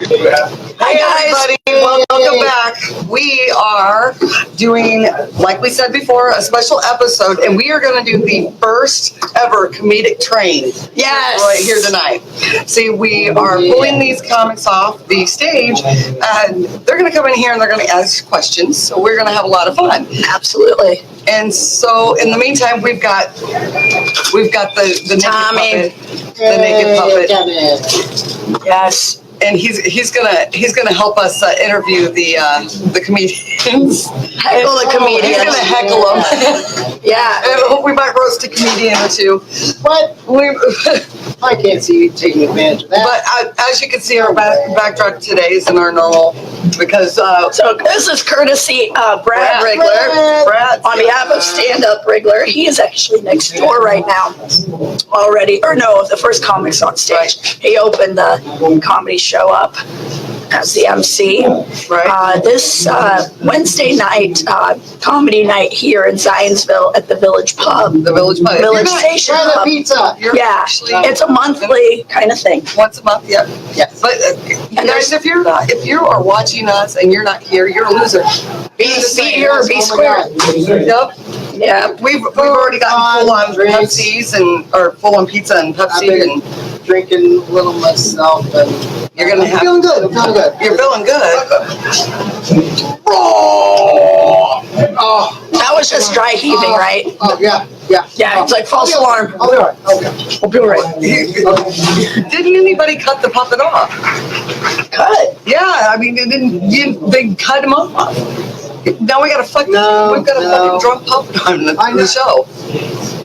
Hi guys, welcome back. We are doing, like we said before, a special episode, and we are going to do the first ever comedic train. Yes, right here tonight. See, we are pulling these comics off the stage, and they're going to come in here and they're going to ask questions. So we're going to have a lot of fun. Absolutely. And so, in the meantime, we've got the Tommy, naked puppet, the naked puppet. Yes. And he's gonna help us interview the comedians. Heckle the comedians. He's gonna heckle them. Yeah. And we might roast a comedian or two. What? I can't see you taking advantage of that. But as you can see, our backdrop today isn't our normal because. So this is courtesy Brad Rigler. Brad, on behalf of Stand Up Rigler, he is actually next door right now already. Or no, the first comics on stage. Right. He opened the comedy show up as the MC. Right. This Wednesday night, comedy night here in Zionsville at the Village Pub. The Village Pub. Village Station Try the Pub. pizza. Yeah, it's a monthly kind of thing. Once a month, yeah. Yes. But guys, if you are watching us and you're not here, you're a loser. Be here or be square. Yep. Yeah, We've already gotten full on Pepsis or full on pizza and Pepsi and drinking a little myself, and you're gonna have. feeling good. I'm feeling good. You're feeling good. Oh, that was just dry heaving, right? Oh yeah. Yeah, it's like false alarm. I'll be alright. Okay. We'll be all right. Didn't anybody cut the puppet off? Cut. Yeah, I mean they cut him off. Now we got a fucking drunk puppet on the show.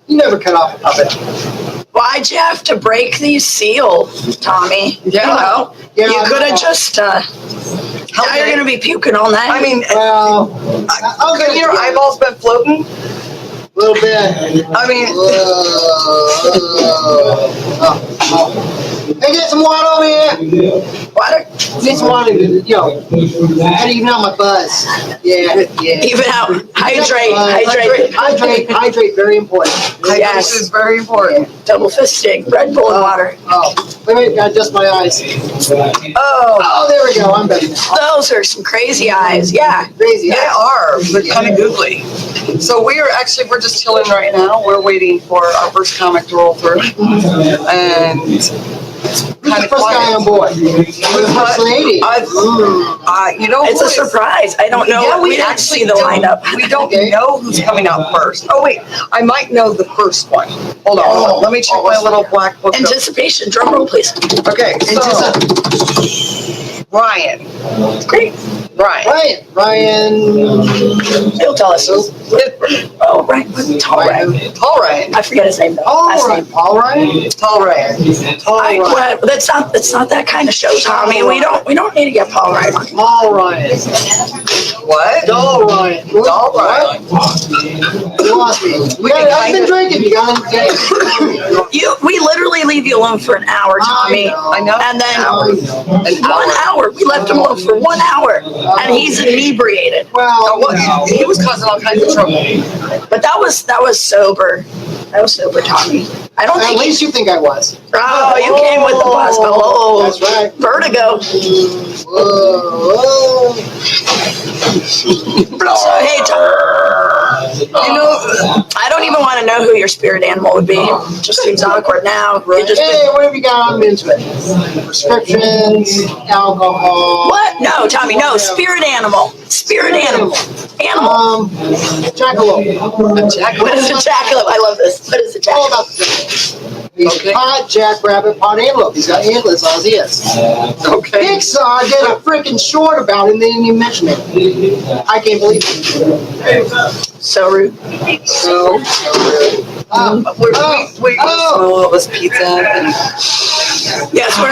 You never cut off a puppet. Why'd you have to break the seal, Tommy? Yeah. Yeah, You could have just. Now you're gonna be puking all night. I mean, Well, couldn't your eyeballs been floating? a little bit. I mean, Hey, get some water over here. water. Need some water. Yo, how do you know my buzz? Yeah. Even out. Hydrate. Very important. this is very important. Double fisting. Red Bull and water. Oh, wait, I adjust my eyes. Oh, there we go. I'm better now. Those are some crazy eyes. Yeah. Crazy. They are, but kind of googly. So we're just chilling right now. We're waiting for our first comic to roll through, and Who's the first guy on board? The first lady. You know, It's a surprise. I don't know. Yeah, we didn't see the lineup. We don't know who's coming out first. Oh wait, I might know the first one. Hold on. Let me check my little black book. Anticipation. Drum roll, please. Okay, so Ryan. Great. Ryan. He'll tell us. Oh, right. Tall Ryan. Tall Ryan. I forget his name though. Last name. All right. Tall Ryan. Well, that's not that kind of show, Tommy. We don't need to get Paul Ryan on. All right. What? Doll Ryan. Doll Ryan. You lost me. I've been drinking. You got We literally leave you alone for an hour, Tommy. I know. And then An 1 hour. We left him alone for 1 hour, and he's inebriated. Well, He was causing all kinds of trouble. But that was sober. That was sober, Tommy. I don't at think. least you think I was. Oh, you came with the bus. Oh, That's right. Vertigo. Whoa. So hey, You know, I don't even want to know who your spirit animal would be. It just seems awkward now. You just Hey, what have you got? I'm into it. Prescriptions, alcohol. what? No, Tommy. No, spirit animal. Spirit animal. Animal. Jackalope. What is a jackalope? I love this. What is a All jackalope? about the jackalope. He's Okay. pot jackrabbit, pot antelope. He's got antlers on his ears. okay. Pixar did a freaking short about it, and they didn't even mention it. I can't believe it. So rude. So We all of us pizza. And, Yes, we're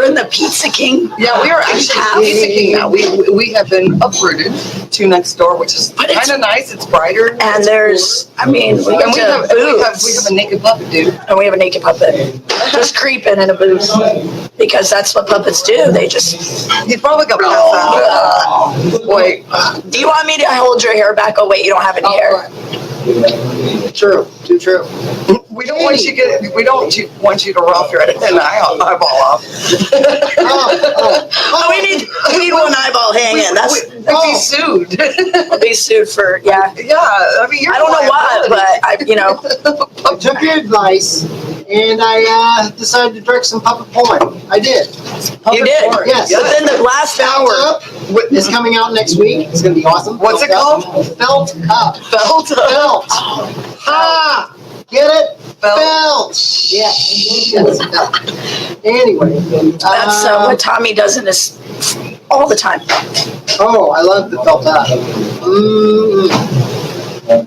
in the Pizza King. yeah, we are actually Pizza King now. We have been uprooted to next door, which is But it's- kind of nice. It's brighter. And there's, I mean, we And got we have booths. a naked puppet, dude. And we have a naked puppet just creeping in a booth because that's what puppets do. They just. He's probably got passed out. Wait. Do you want me to hold your hair back? Oh wait, you don't have any hair. True. Too true. We don't want want you to rough your eyeball off. Oh, we eyeball hanging. We'd be sued. I'll be sued for, yeah. Yeah, I mean, you're I don't know why, but I I took your advice and I decided to direct some puppet porn. I did. you did. porn. Yes. But then the last Felt hour, Up is coming out next week. It's going to be awesome. What's it Felt called? Up. Felt Up. Felt. Felt. Ha! Get it? Felt. Yeah. Yes. Anyway. that's what Tommy does in his all the time. Oh, I love the Felt Up.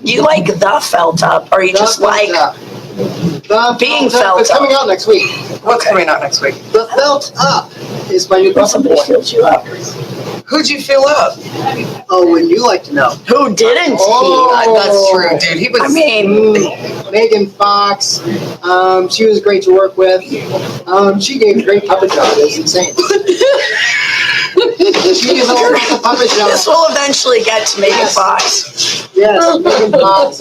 You like the felt up, or you The just Felt like Up. The being Felt Up. felt It's up? coming out next week. What's coming out next week? The Felt Up is my new when puppet somebody porn. fills you up? Who'd you fill up? Oh, would you like to know? Who didn't Oh. That's true, dude. He was. I mean, Megan Fox, she was great to work with. She gave a great puppet job. It's insane. She is all about the puppet job. this will eventually get to Megan Yes. Fox. Yes, Megan Fox.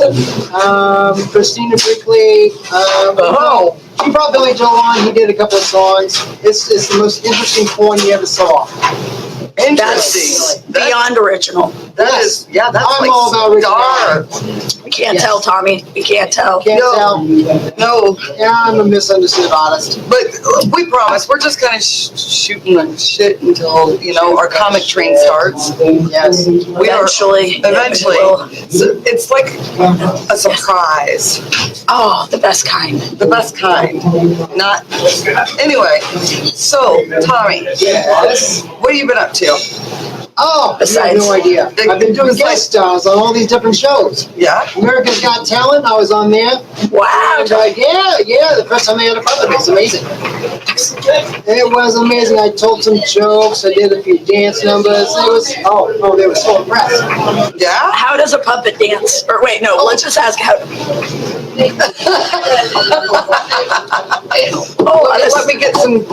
Christina Brinkley. Oh. She brought Billy Joel on. He did a couple of songs. It's the most interesting porn you ever saw. That's Interesting. beyond original. That is, yeah, that's I'm like all about dark. You can't Yes. tell, Tommy. You can't tell. Can't No. tell. No, Yeah, I'm a misunderstood artist. but we promise we're just kind of shooting and shit until, our comic train starts. Yes. We are Eventually. eventually. it will. So it's like a surprise. Oh, the best kind. The best kind. Not. Anyway, so, Tommy, Yes. what have you been up to? Oh, you have Besides- no idea. I've been doing guest stars on all these different shows. Yeah? America's Got Talent, I was on there. Wow. And, yeah, the first time I had a puppet, it was amazing. It was amazing. I told some jokes, I did a few dance numbers. It was, they were so impressed. Yeah? How does a puppet dance? Or wait, no, let's just ask how. Let me get some.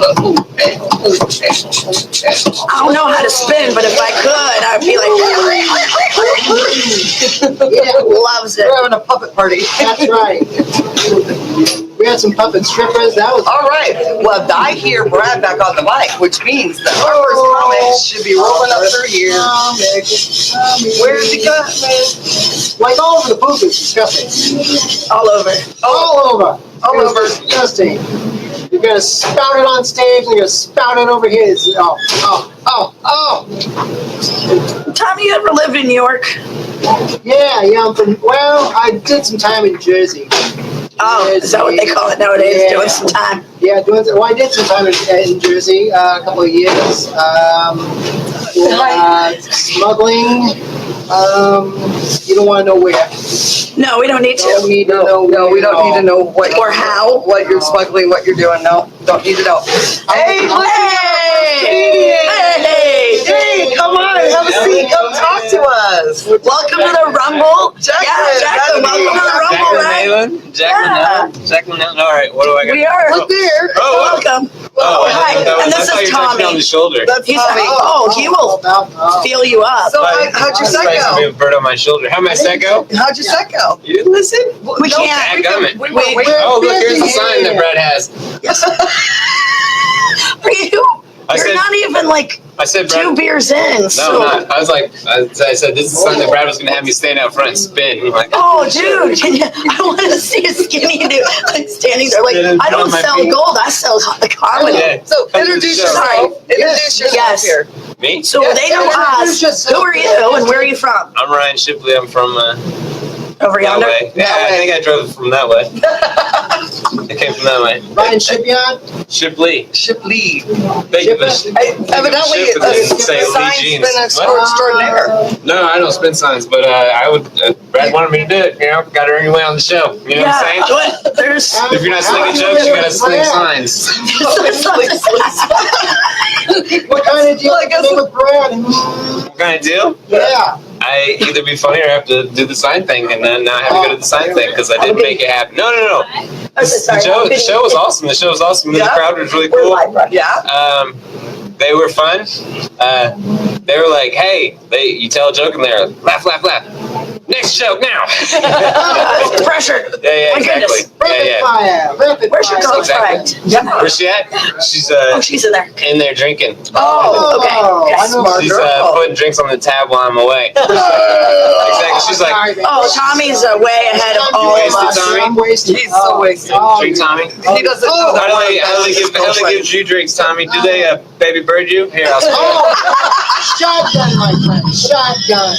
I don't know how to spin, but if I could, I'd be like, Yeah, loves We're it. having a puppet party. that's right. We had some puppet strippers. That was All right. Well, I hear Brad back on the mic, which means that our first comic should be rolling up through here. Where's he got? like all over the booth. It's disgusting. All over. All over. All It was over. disgusting. You're gonna spout it on stage, and you're gonna spout it over here. It's, Tommy, you ever lived in New York? Yeah, I'm from. Well, I did some time in Jersey. Oh, is that what they call it nowadays? Yeah. Doing some time. Yeah, I did some time in Jersey, a couple of years. Smuggling. You don't want to know where. No, we don't need Don't to. need to know No, where we don't at need to all. know what Or how. what you're smuggling, what you're doing. No, don't need to know. Hey, look Hey! Hey, come on, have a seat. Come talk to us. Welcome to the Rumble. Jacklyn, Yeah, Jacklyn, welcome to the Rumble, right? Jacklyn, all right, what do I got? We are. Look there. Oh, Welcome. oh, Hi, I and this thought is you were touching me on Tommy. the shoulder. That's He's Tommy. he will feel you up. So how'd your It's set nice to be go? a bird on my shoulder. How'd my set go? How'd your set go? You didn't listen? We can't. Dadgummit. We Wait, wait. Oh, look, here's the busy sign that here. Brad has. Are you? I You're said- not even like I said, Brad. 2 beers in. No, So. I'm not. I was like, I said, this is the sign that Brad was going to have me stand out front and spin. I'm like, Oh, dude, I want to see a skinny dude like standing there. Like, I don't On my sell feet. gold, I sell comedy. Yeah. So Come to the introduce show. yourself. Introduce yourself Yes. here. Me? So Yes, they know introduce us. yourself. Who are you and where are you from? I'm Ryan Shipley. I'm from Over that yonder? way. Yeah, I think I drove from that way. I came from that way. Ryan Shipyard. Shipley. Shipley. Thank you. Hey, evidently, Ship, a it didn't say Lee sign Jeans. spin What? extraordinaire. No, I don't spin signs, but I would. Brad wanted me to do it. Got to earn your way on the show. You know what I'm saying? What? There's. If you're not slinging jokes, you gotta sling signs. What kind of deal Well, I you guess- make with Brad? What kind of deal? Yeah. I either be funny or have to do the sign thing, and then now I have to go to the sign thing because I didn't make it happen. No. The show was awesome. The show was awesome. Yeah? The crowd was really We're cool. live, right? Yeah. They were fun. They were like, hey, you tell a joke and they're laugh. Next joke now. Pressure. Yeah, My exactly. goodness. Rapid fire. Rapid Where's your fire. girlfriend? Where's she at? She's Oh, she's in there. in there drinking. Oh, okay. Smart She's girl. putting drinks on the tab while I'm away. Exactly. She's like, Oh, Tommy's way ahead of all of Wasted us. Tommy? I'm wasted. He's so wasted. Drink Tommy. He doesn't know How that. do they give you drinks, Tommy? Do they baby bird you? Here, I'll Oh, shotgun, my friend. Shotgun.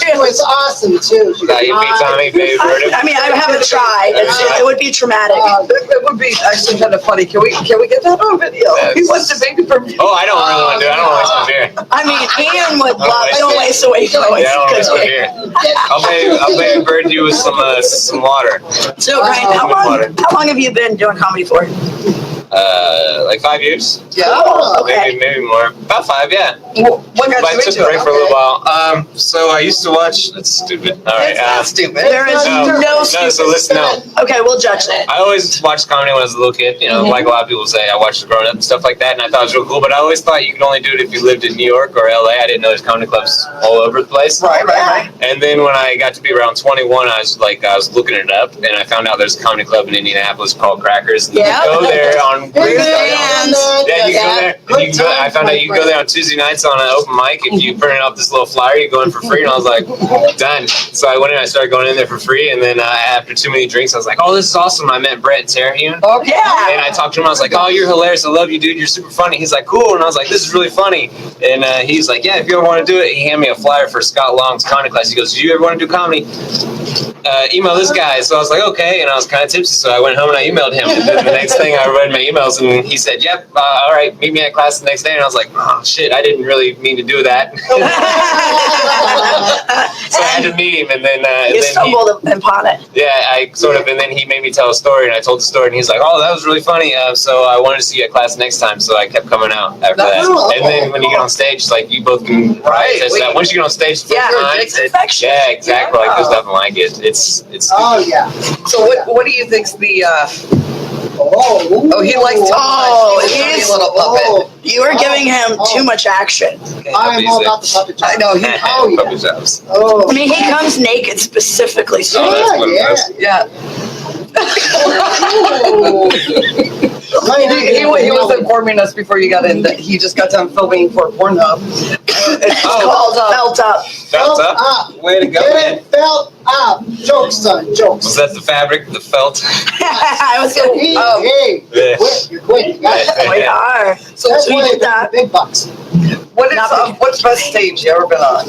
It was awesome, too. She you beat Tommy, baby bird him. I mean, I haven't tried. It would be traumatic. It would be actually kind of funny. Can we get that on video? He wants the baby from me. Oh, I don't really want to do it. I don't want to waste my beer. I mean, Ian would love. Don't waste away. Yeah, I don't want to waste my beer. I'll baby bird you with some water. So, Ryan, how long have you been doing comedy for? Like 5 years. Yeah. Oh, okay. Maybe more. About 5, yeah. What got I you took into a break it? for a little while. So I used to watch. That's stupid. All right. It's not stupid. There is no So listen. No. Okay, we'll judge that. I always watched comedy when I was a little kid. You know, like a lot of people say, I watched it growing up and stuff like that, and I thought it was real cool. But I always thought you could only do it if you lived in New York or LA. I didn't know there's comedy clubs all over the place. Right. And then when I got to be around 21, I was looking it up, and I found out there's a comedy club in Indianapolis called Crackers. And Yeah. you go there on Yeah, you go there. And you can go, I found out you can go there on Tuesday nights on an open mic. If you print off this little flyer, you go in for free. And I was like, done. So I went in. I started going in there for free. And then after too many drinks, I was like, oh, this is awesome. I met Brett Terhune. Okay. And I talked to him. I was like, oh, you're hilarious. I love you, dude. You're super funny. He's like, cool. And I was like, this is really funny. And he's like, yeah, if you ever want to do it. He handed me a flyer for Scott Long's comedy class. He goes, do you ever want to do comedy? Email this guy. So I was like, okay. And I was kind of tipsy. So I went home and I emailed him. And then the next thing I read my emails and he said, yep, all right, meet me at class the next day. And I was like, oh, shit, I didn't really mean to do that. So I had to meet him. And then, You stumbled upon it. yeah, I sort of, and then he made me tell a story, and I told the story, and he's like, "Oh, that was really funny." So I wanted to see you at class next time, so I kept coming out after that. And then when you get on stage, it's like you both can attest to that. Once you get on stage, the first time, infection. yeah, exactly. Like there's nothing like it. It's. Oh, yeah. So what do you think's the? Oh, He likes to. Oh, he's a dirty he's- little puppet. You are giving him too much action. I'm all about the puppet job. I know he. Oh, yeah. Puppet jobs. Oh, I mean, he comes naked specifically. So Oh, that's what it yeah. does. Yeah. He was informing us before you got in that he just got done filming for Pornhub. It's called Felt up. Felt Felt up. up. Way to go, Get man. it felt up. Jokes, son. Was Jokes. that the fabric, the felt? I was going Hey, Oh. hey, Yeah. you're quit. You got it. we are. So That's we why did they that. got the big bucks. what's best stage you ever been on?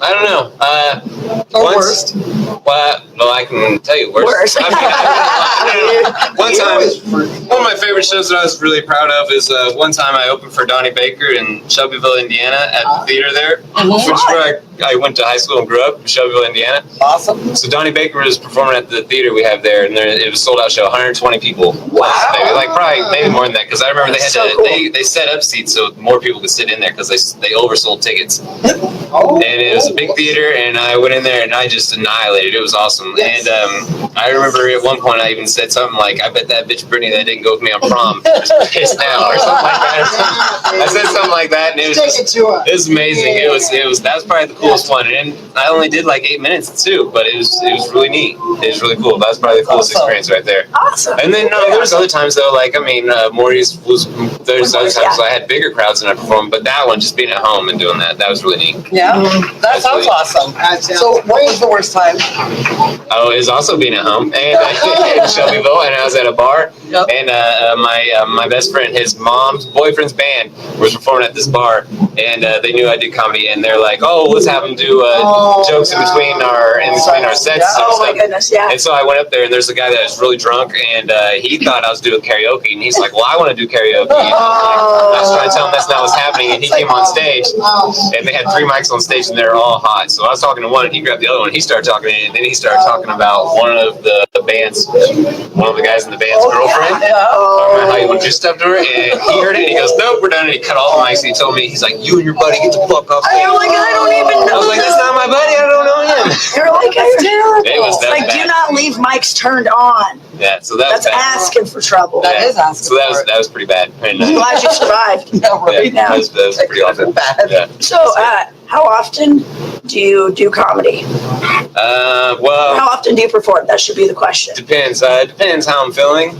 I don't know. Or Once- worst? Well, I can tell you worse. Worse. I mean, one time, one of my favorite shows that I was really proud of is one time I opened for Donnie Baker in Shelbyville, Indiana, at the theater there, which is where I went to high school and grew up in Shelbyville, Indiana. Awesome. So Donnie Baker was performing at the theater we have there, and it was a sold out show, 120 people. Wow. Maybe more than that, because I remember they had So to cool. they set up seats so more people could sit in there because they oversold tickets. Oh, And it was a big theater, and I went in there and I just annihilated. It was awesome. Yes. And I remember at one point I even said something like, "I bet that bitch Brittany that didn't go with me on prom is pissed now," or something like that. I said something like that, and it was take just, it to her. it was amazing. It was that was probably the coolest one, and I only did like 8 minutes too, but it was really neat. It was really cool. That was probably the coolest Awesome. experience right there. Awesome. And then there was other times though, like I mean, Maurice was. There's other times I had bigger crowds than I performed, but that one, just being at home and doing that was really neat. Yeah. That sounds awesome. That sounds So what was the worst time? Oh, it was also being at home and in Shelbyville, and I was at a bar, Yep. and my best friend, his mom's boyfriend's band was performing at this bar, and they knew I did comedy, and they're like, "Oh, let's have them do jokes in between our sets." Yeah. and Oh my stuff. goodness, yeah. And so I went up there, and there's a guy that was really drunk, and he thought I was doing karaoke, and he's like, "Well, I want to do karaoke." And I was trying to tell him that's not what's happening, and he came on stage, and they had 3 mics on stage, and they're all hot. So I was talking to one, and he grabbed the other one. He started talking, and then he started talking about one of the guys in the band's girlfriend. Yeah. How you want to do stuff to her, and he heard it, and he goes, "Nope, we're done." And he cut all the mics, and he told me, he's like, "You and your buddy get the fuck off stage." You're like, I don't even I know. was like, "That's not my buddy. I don't know him." You're like, it's terrible. It was that Like, bad. do not leave mics turned on. Yeah, so that was That's bad. asking for trouble. That is asking So for it. that was pretty bad. And, I'm glad you survived. Yeah, right yeah, now. that was pretty awful. Bad. Yeah. So, how often do you do comedy? Well, How often do you perform? That should be the question. depends. Depends how I'm feeling.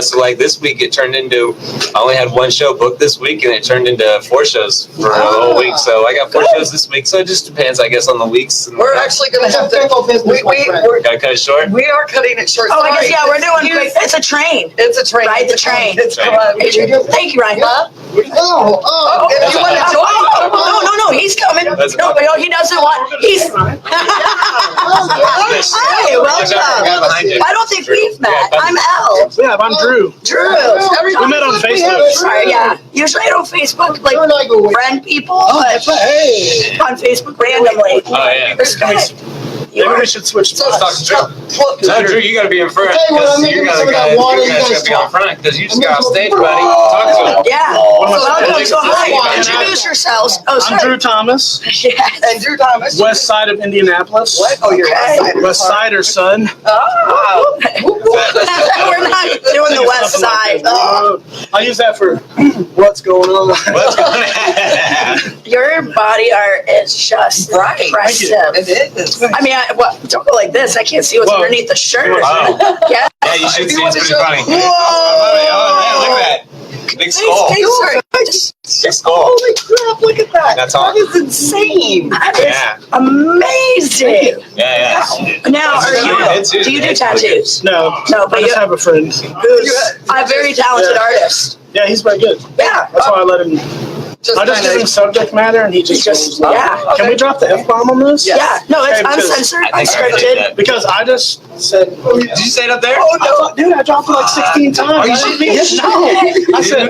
So like this week, it turned into. I only had one show booked this week, and it turned into 4 shows for a whole week. So I got 4 shows this week. So it just depends, I guess, on the weeks. And We're actually going to have to. gotta cut it short. We are cutting it short. Oh, I guess, Sorry. yeah, we're doing quick. It's a train. It's a train. Ride the train. It's Train. Thank you, Ryan. Huh? Oh, If you want to join, No, he's coming. No, but he doesn't want. He's. Hey, welcome. I don't think we've met. I'm Elle. Yeah, I'm Drew. Drew. We met on Facebook. Sorry, yeah. Usually I don't Facebook like friend people, but Hey. on Facebook randomly. Oh yeah. Respect. You Maybe are. we should switch So, spots. Talk to Drew. No, Drew, you gotta be in front. Okay, well, I'm Because you making gotta some of that water, you guys gotta be on talk. front because you just got off stage, buddy. Talk to him. Yeah. Welcome. So hi. Introduce yourselves. Oh, I'm sorry. Drew Thomas, Yes. and Drew Thomas. west side of Indianapolis. What? Oh, you're Okay. West Sider, son. Oh. We're not doing the west side. I use that for what's going on. What's going on? Your body art is just Right. impressive. It is. I mean, don't go like this. I can't see what's Whoa. underneath the shirt. Wow. Yeah. Yeah, you should see. It's pretty funny. Whoa. Oh man, look at that. Big skull. Sorry. Big skull. Holy crap, look at that. That's all. That is insane. That is Yeah. amazing. Yeah. Now, That's really good, too. do you do tattoos? No, No, but I just you- have a friend. Who's a very talented artist. Yeah, he's very good. Yeah. That's why I let him. Just I just give him kinda, subject matter, and he just Just- goes. yeah. Can we drop the F-bomb on this? Yeah. No, it's Okay, because uncensored, I think I did unscripted. that. Because I just said, Did you say it up there? dude, I dropped it like 16 times. Are you I shitting didn't- me?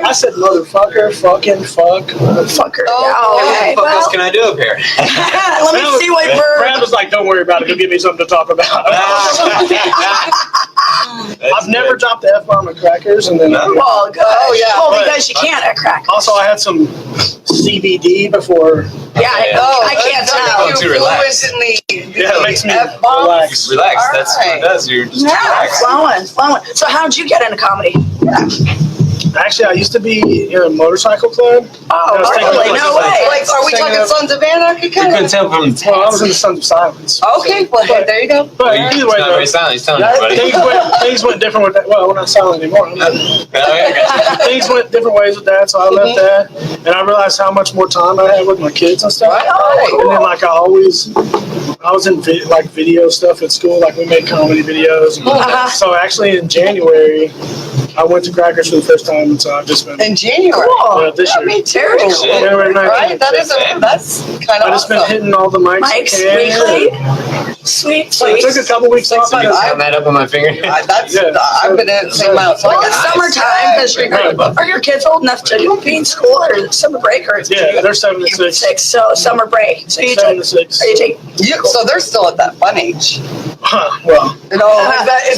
No. I said, motherfucker, fucking, fuck. Fucker. Oh, Okay. What else Well, can I do up here? let me see what Brad we're. was like, don't worry about it. He'll give me something to talk about. I've never dropped the F-bomb at Crackers. And then Well, good. Oh, yeah. Well, because you can't at crack. also I had some CBD before. Yeah, Oh, I can't that's tell. you Too relaxed. fluent in the Yeah, it makes me F-bomb. relax. Relax. That's what Alright. it does. You're just Yeah, relaxed. flowing. So how'd you get into comedy? Actually, I used to be in a motorcycle club. Oh, I was taking really? like- No way. Like, are we Taking talking a- Sons of Anarchy You kind couldn't of? tell from the Well, I was in the Sons of Silence. Okay, well, hey, there you go. But He's either way, not though, very silent. He's telling you, buddy. things went different with that. Well, we're not silent anymore. Oh, yeah. Things went different ways with that, so I left that, and I realized how much more time I had with my kids and stuff. Right. And then, like, I was in video stuff at school, like we made comedy videos. Uh-huh. So actually, in January, I went to Crackers for the first time, and so I've just been In January. yeah, this Yeah, year. me too. Very cool. January 19th. Right? That's kind of I just been awesome. hitting all the mics. I Mike's can. weekly. Sweet, So I sweet. took a couple weeks off. You can count that up on my finger. That's, Yeah. I've been in the same amount. So Well, I it's got summertime because are your kids old enough to be in school or summer break or Yeah, they're 7 and 6. 6? So summer break. So you 7 take. and 6. Are you take? so they're still at that fun age. Huh, well, You know, is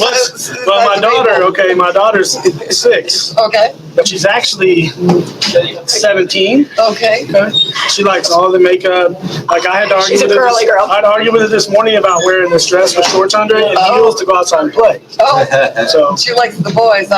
well, my that daughter. Okay, my daughter's 6, Okay. but she's actually 17. Okay. Okay, she likes all the makeup. Like I had to argue She's a with her. girly girl. I'd argue with her this morning about wearing this dress with shorts under it and heels to go outside and play. Oh, So, she likes the boys.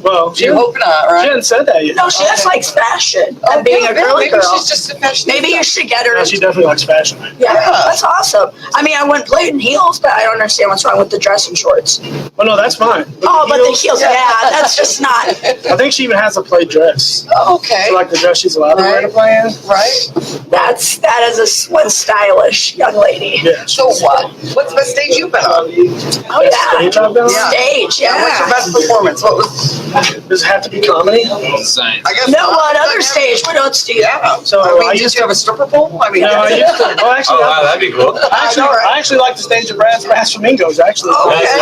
well, You hope not, she right? hadn't said that yet. No, she just likes fashion and being a Okay, girly maybe girl. she's just a fashion. Maybe you should get her. Yeah, she definitely likes fashion. Yeah, that's awesome. I mean, I wouldn't play in heels, but I don't understand what's wrong with the dress and shorts. Well, no, that's fine. Oh, but the heels, yeah, that's just not. I think she even has a play dress. Okay. So, like the dress she's allowed to wear to play in. Right. That is one stylish young lady. Yeah. So what? What's the stage you've been on? Oh yeah, Stage I've been on? stage, What's your yeah. best performance? What was? Does it have to be comedy? Science. I guess. No, what other stage? What else do you? Yeah. So, I mean, I did used you have a stripper pole? I mean. No, I used to. Well, actually, Oh wow, that'd be cool. I actually like the stage of Brad's Brass Flamingos. Actually, Okay.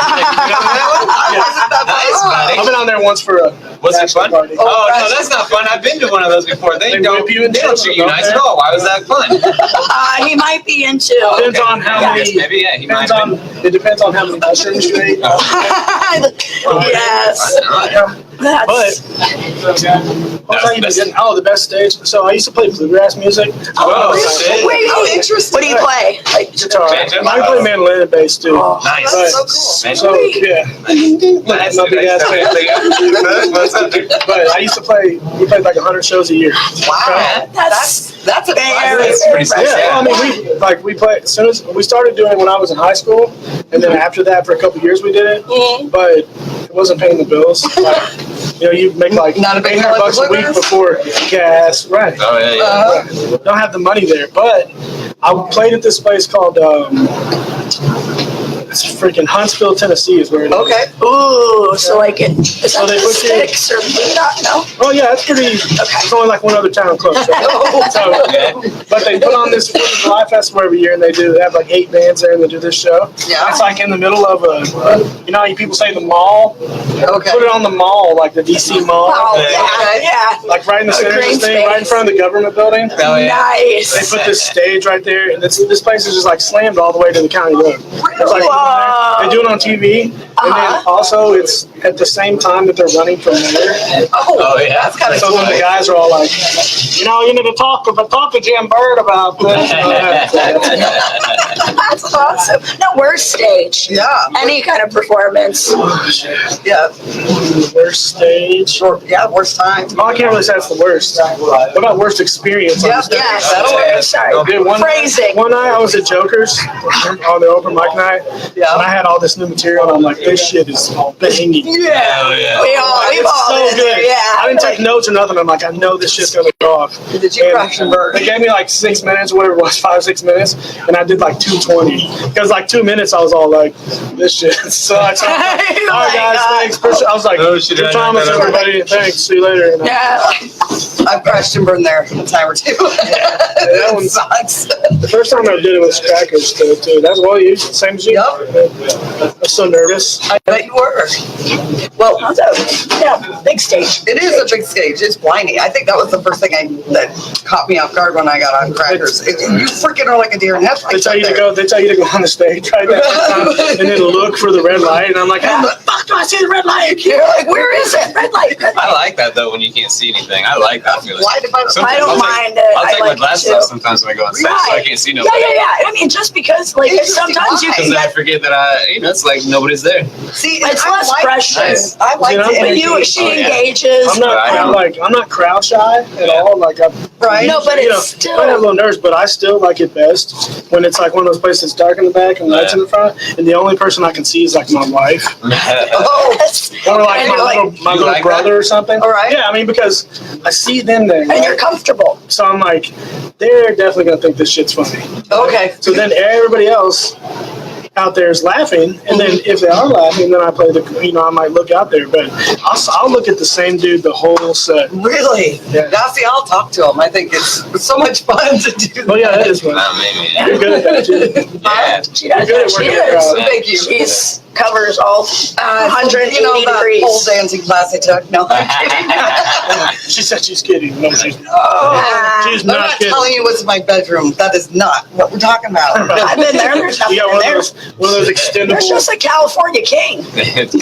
Nice, buddy. I've been on there once for a Was it bachelor fun? party. Oh no, that's not fun. I've been to one of those before. They They don't. whip you in They don't jail, treat you don't nice they? at all. Why was that fun? He might be into. Depends on how I guess many. maybe yeah, he might. Depends on. It depends on how many mushrooms you ate. Yes. Why not? That's what was I even getting? Oh, the best stage. So I used to play bluegrass music. shit. wait. Oh, interesting. What do you play? Like Guitar. Banjo? I play mandolin and bass too. Nice. That's so cool. So yeah, Nice, my dude. big ass Nice. What's up, dude? but I used to play. We played like 100 shows a year. Wow. That's a very That's pretty impressive. Yeah, well, I mean, we played as soon as we started doing it when I was in high school, and then after that, for a couple years we did it. But it wasn't paying the bills. Like, you make like Not a big $800 a week bluegrass? before gas, right? Oh, yeah. Don't have the money there, but I played at this place called it's freaking Huntsville, Tennessee is where it is. Okay. Ooh, so like is that they just put you- sticks or not? No. Oh yeah, it's pretty. There's only like one other town close. Right? So, but they put on this 4th of July festival every year, and they have like 8 bands there, and they do this show. Yeah. It's like in the middle of how you people say the mall. Okay. Put it on the mall, like the DC Mall. Oh Okay. yeah. Like right in the center of green this thing, right in space. front of the government building. Oh, yeah. Nice. They put this stage right there, and this place is just like slammed all the way to the county road. It's like, Whoa. they do it on TV, and then also it's at the same time that they're running for mayor. Oh, yeah. That's kind of So cool. then the guys are all like, you need to talk to Jim Bird about this. That's awesome. No, worst stage. Yeah. Any kind of performance. Yeah. Worst stage. Yeah. Worst time. Oh, I can't really say that's the worst. What about worst experience on Yeah. the stage? Yes. That'll work. Sorry. Dude, Phrasing. One night I was at Joker's on the open mic night, and I Yeah. had all this new material, and I'm like, this shit is banging. Yeah. Oh, yeah. We've It's all so been there, good. yeah. I didn't take notes or nothing. I'm like, I know this shit's gonna go off. Did you And crash and burn? They gave me like 6 minutes, whatever it was, 5-6 minutes, and I did like 2:20. Because like 2 minutes, I was all like, this shit sucks. All right, guys, thanks. I was like, Oh, shit, good I Thomas, know that. everybody. Thanks. See you later. And Yeah. I've crashed and burned there a time or two. that one sucks. The first time I did it was crackers too. That's well you, same as you. Yep. I'm so nervous. I bet you were. Well, Yeah, big stage. it is a big stage. It's blinding. I think that was the first thing that caught me off guard when I got on Crackers. You freaking are like a deer in They headlights. tell up you to there. go. They tell you to go on the stage right there, and then look for the red light. And I'm like, how the fuck do I see the red light? You're like, where is it? Red light. Red light. I like that, though, when you can't see anything. I like that feeling. Why did I? Sometimes I don't I'll take- mind it. I'll I take like my it glasses too. off sometimes when I go on stage, so I can't see nobody. Yeah. I mean, just because, like, Interesting. sometimes you Because can then I get. forget that it's like nobody's there. See, It's I less like pressure. this. I like You know, the when energy. She Oh, yeah. engages. I'm not crowd shy at all. Like I'm, Right. No, but you know, it's still. I have a little nerves, but I still like it best when it's like one of those places that's dark in the back and lights in the front, and the only person I can see is like my wife Oh, Yes. or like And my you're like- little like brother that? or something. All right. Yeah, I mean because I see them there, And you're right? comfortable. So I'm like, they're definitely gonna think this shit's funny. okay. So then everybody else out there is laughing, and then if they are laughing, then I play I might look out there, but I'll look at the same dude the whole set. Really? Yeah. Now, see, I'll talk to him. I think it's so much fun to do. Oh yeah, that is fun. Maybe. You're good at that too. Yeah. She does. You're good at She working is. the crowd. Thank you. She's covers all 180 you know, that degrees. pole dancing class I took. No, I'm kidding. She said she's kidding. No, she's Oh, she's I'm not not kidding. telling you what's in my bedroom. That is not what we're talking about. I've been there. There's nothing You got in there. one of those extendable. There's just a California king. That's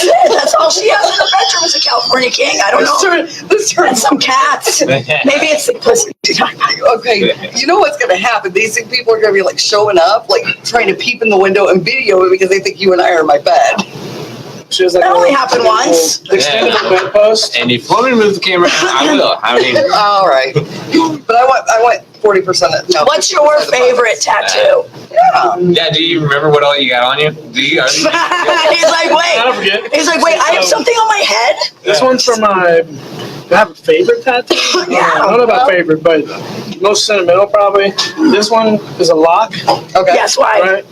it. That's all she has in the bedroom is a California king. I don't know. And some cats. Maybe it's the pussy. Okay, you know what's going to happen? These people are going to be like showing up, like trying to peep in the window and video it because they think you and I are in my bed. She has like That a only little happened once. extendable bedpost. And if you want me to move the camera, I will. I mean, All right, but I want 40%. No, What's 50% your of the favorite tattoo? Yeah. yeah, do you remember what all you got on you? Do you? He's like, Don't wait. forget. He's like, wait, I have something on my head? This one's for my. I have a favorite tattoo. Yeah. I don't know about favorite, but most sentimental probably. This one is a lock, Okay. Guess why? right?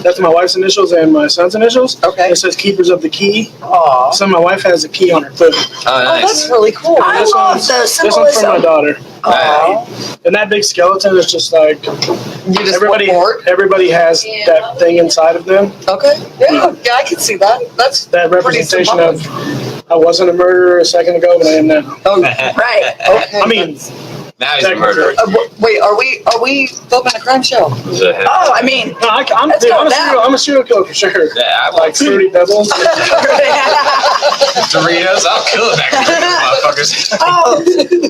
That's my wife's initials and my son's initials. Okay. It says keepers of the key. Aw. So my wife has a key on her foot. Oh, Oh, nice. that's really cool. I This love one's- the This one's for my symbolism. daughter. Aw. And that big skeleton is just like You just everybody. went Everybody has that thing inside of them. for it? Okay. Yeah, I can see that. That's That pretty representation of symbolic. I wasn't a murderer a second ago, but I am now. Oh, Right. okay. I mean, Now he's a murderer. Wait, are we filming a crime show? Oh, I mean, No, I'm Let's go a serial killer for sure. Yeah, I Like like Fruity Pebbles. Doritos. I'll kill them motherfuckers. oh,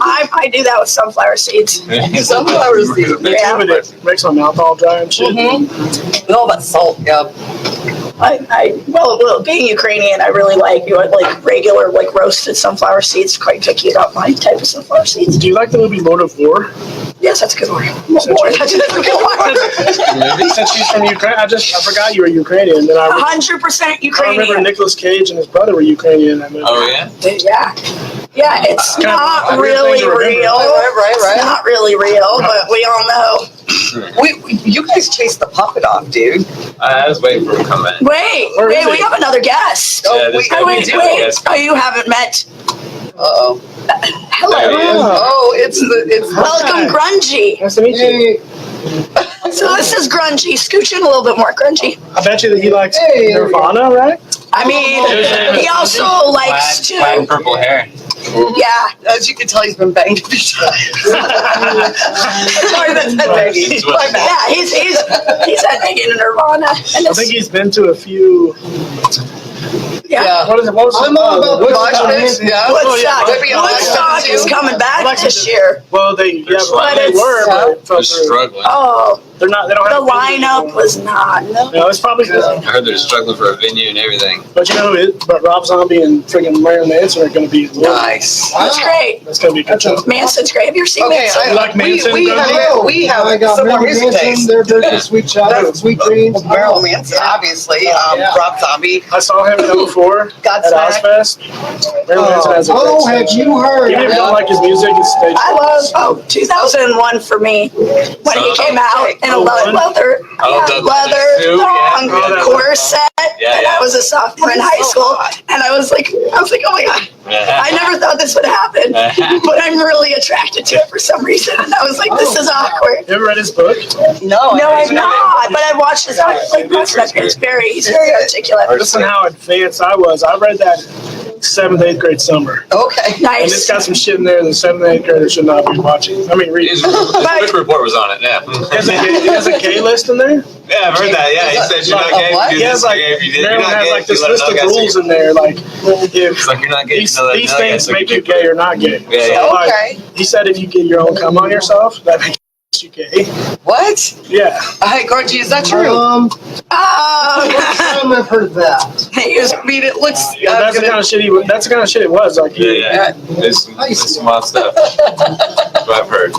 I do that with sunflower seeds. Sunflower seeds. Yeah. It makes my mouth all dry and shit. Mm-hmm. All that salt, yeah. Well, being Ukrainian, I really like regular, like roasted sunflower seeds. Quite picky about my type of sunflower seeds. Do you like the movie Lord of War? Yes, that's a good one. More, that's a good one. Since she's from Ukraine, I forgot you were Ukrainian. Then I 100% I remember Ukrainian. Nicolas Cage and his brother were Ukrainian in that movie. Oh yeah. Yeah, it's Kind of not a weird really thing to remember. real. Right. It's not really real, but we all know. You guys chased the puppet off, dude. I was waiting for him to come in. Wait, Where is we he? have another guest. Yeah, this guy Wait. Oh, you haven't met. Uh-oh. Hello. There he is. Oh, it's Welcome, Grungy. Nice to meet you. Hey, So this is Grungy. Scooch in a little bit more, Grungy. I bet you that he likes Hey. Nirvana, right? I mean, he also likes Black and to. purple hair. Yeah. as you can tell, he's been banged a few times. Sorry, that's that baby. My bad. Yeah, he's headbanging in Nirvana. And I it's, think he's been to a few. yeah. What was I'm all about Mosh pits, yeah. Woodstock. Maybe I'll ask Woodstock you. is coming back this year. Well, they But were, but it fell They're through. struggling. Oh, They don't the have lineup was not. No, it's probably good. I heard they're struggling for a venue and everything. But you know who it? But Rob Zombie and friggin' Marilyn Manson are going to be. Nice. That's great. That's going to be good. Show. Manson's great. Have you ever seen Okay, Manson? You like Manson, we have I got similar Marilyn music Manson, taste. their version, Sweet Child, Sweet Dreams. Marilyn Manson, obviously. Yeah. Rob Zombie. I saw him before at Godsmack. Ozfest. Marilyn Manson has a great Oh, have stage. you heard? Even if you don't like his music, his stage. I love 2001 for me when he came out in a leather the leather suit, thong yeah. corset, Yeah, and yeah. I was a sophomore in high school, and I was like, oh my god, I never thought this would happen, but I'm really attracted to it for some reason, and I was like, this is awkward. You ever read his book? No, No, I've not, but I've watched his documentary. He's very articulate. Listen how advanced I was. I read that 7th, 8th grade summer. Okay. And it's Nice. got some shit in there that 7th, 8th graders should not be watching. I mean, reading. His book report was on it. Yeah. He has a gay list in there? Yeah, I've heard that. Yeah, he said you're not gay. What? If you He do has this, like, you're gay. If you did, you're Maryland not has gay. like this You let list of another guy rules see in there, like, if It's like you're not gay. these, you know that these another guy things took make your you gay or not gay. Yeah, So, yeah. like, Okay. he said if you get your own cum on yourself, that makes you gay. What? Yeah. Hey, Grungy, is that true? First time I've heard that. I mean, it looks. Well, that's the kind of shit that's the kind of shit it was. Like, Yeah. There's some wild stuff. That's what I've heard.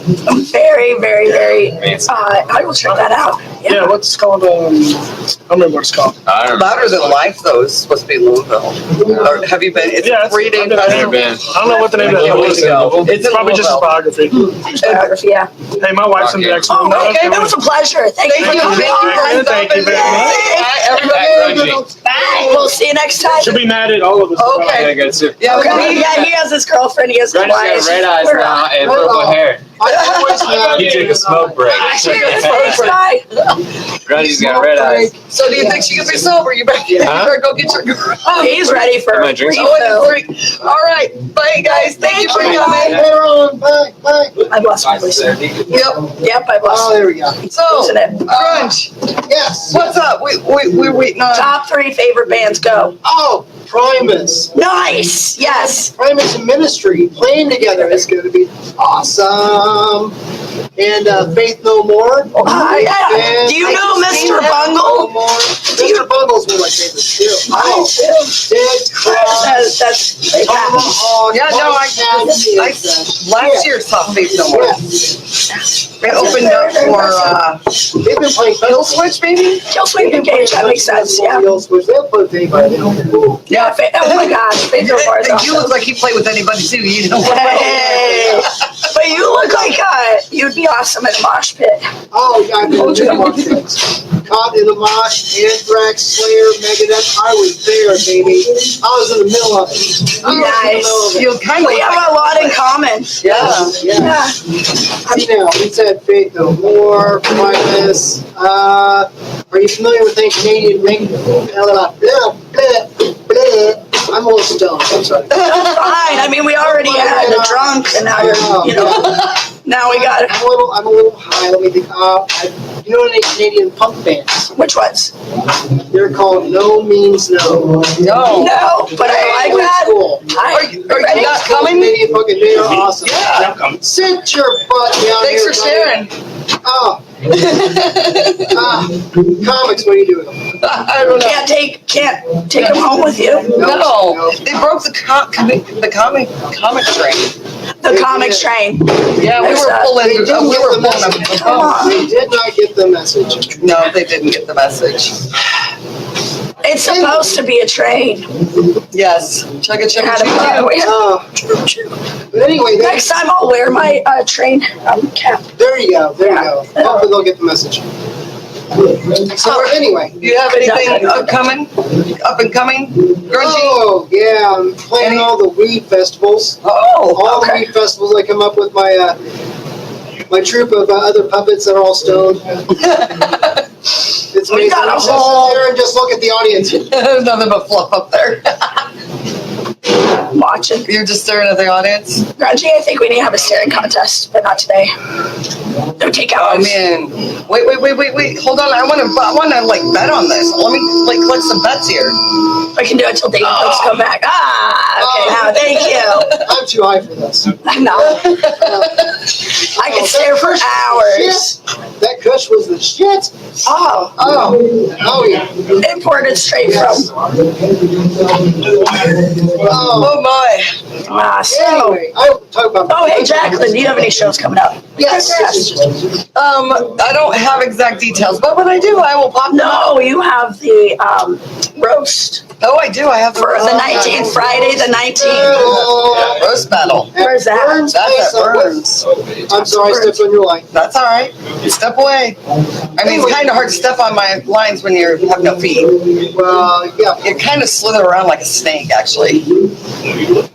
Very. Manson. I will check that out. yeah, what's it called? I don't remember what it's called. I don't remember. Louder Than Life, though, is supposed to be in Louisville. Or have you been? It's Yeah, a 3-day I've been there. festival. Never been. I don't know what the name of Can't that wait is. to go. It's probably just his biography. Biography, yeah. Hey, my wife's in the next room. Oh, okay, that was a pleasure. Thank you for Thank you. coming. Thank you very much. Everybody. Bye. We'll see you next time. Should be mad at all of us. Okay. Yeah, I got too. Yeah, Okay, yeah, he has his girlfriend. He has his Grunty's wife. got red eyes We're now not. and purple hair. I always have. He took a smoke break. Cheers, thanks, bye. Grunty's got red eyes. So do you think she can be sober? You better go get your girl. Oh, he's ready for I'm gonna drink some. refill. All right. Bye, guys. Thank you for Bye, coming. later on. Bye, bye. I lost my voice. Yep. Yep, I Oh, lost. there we go. So, Losing it. Grunge, Yes. what's up? We're waiting on. Top 3 favorite bands, go. Oh, Primus. Nice. Yes. Primus and Ministry playing together is going to be awesome. And Faith No More. Yeah. Do you know Mr. Bungle? Mr. Bungle's one of my favorites too. Mine too. Dead Cross. That's great. Tomahawk. Yeah, no, last year saw Faith No More. They opened up for They've been playing Kill Switch, maybe? Kill Swing and Cage, that makes sense, yeah. They'll put it anybody. Yeah, oh my gosh, Faith No More is You awesome. look like you play with anybody too. You know. Hey, but you look like you'd be awesome in a mosh pit. Oh, yeah, I've been doing more things. Caught in the Mosh, Anthrax, Slayer, Megadeth. I was there, baby. I was in the middle of it. Nice. You kind of. We have a lot in common. Yeah. You know, we said Faith No More, Primus. Are you familiar with that Canadian thing? I'm a little stoned. I'm sorry. Fine. I mean, we already had a drunk, and now you're, Now we got it. I'm a little high. Let me think. You know any Canadian punk bands? Which ones? They're called No Means No. No. No, but I like that. Cool. Are you not coming? Canadian fucking they are awesome. Yeah. Sit your butt down Thanks here. for sharing. Oh. Comics, what are you doing? I don't know. Can't take them home with you. No. They broke the comic train. The comics train. Yeah, we That's were that. pulling. They didn't We get were the pulling message. them. Come on. They did not get the message. No, they didn't get the message. It's supposed to be a train. Yes. Chugga chugga chugga. But anyway, Next time I'll wear my train cap. there you go. There you go. Hopefully they'll get the message. So anyway. Do you have anything upcoming? Up and coming? Grungy? Oh yeah, I'm playing all the weed festivals. Oh, All the okay. weed festivals. I come up with my my troupe of other puppets that are all stoned. It's We amazing. got a Just whole- sit there and just look at the audience. There's nothing but fluff up there. Watching. You're just staring at the audience? Grungy, I think we need to have a staring contest, but not today. No takeout. Oh man. Wait. Hold on. I wanna like bet on this. Let me like collect some bets here. I can do it till David Brooks come back. Okay, now thank you. I'm too high for this. No. I could stare for hours. That Kush was the shit. Oh, Oh yeah. imported straight from. Oh. Oh my. So. Anyway, I will talk about. Oh, hey, Jacklyn, do you have any shows coming up? Yes. I don't have exact details, but when I do, I will pop them up. No, you have the roast Oh, I do. I have for the 19th, Friday the 19th. roast battle. Where's that? Burns That's place at up Burns. with- I'm sorry, I stepped on your line. That's all right. Step away. I mean, it's kind of hard to step on my lines when you have no feet. Well, yeah. You kind of slither around like a snake, actually.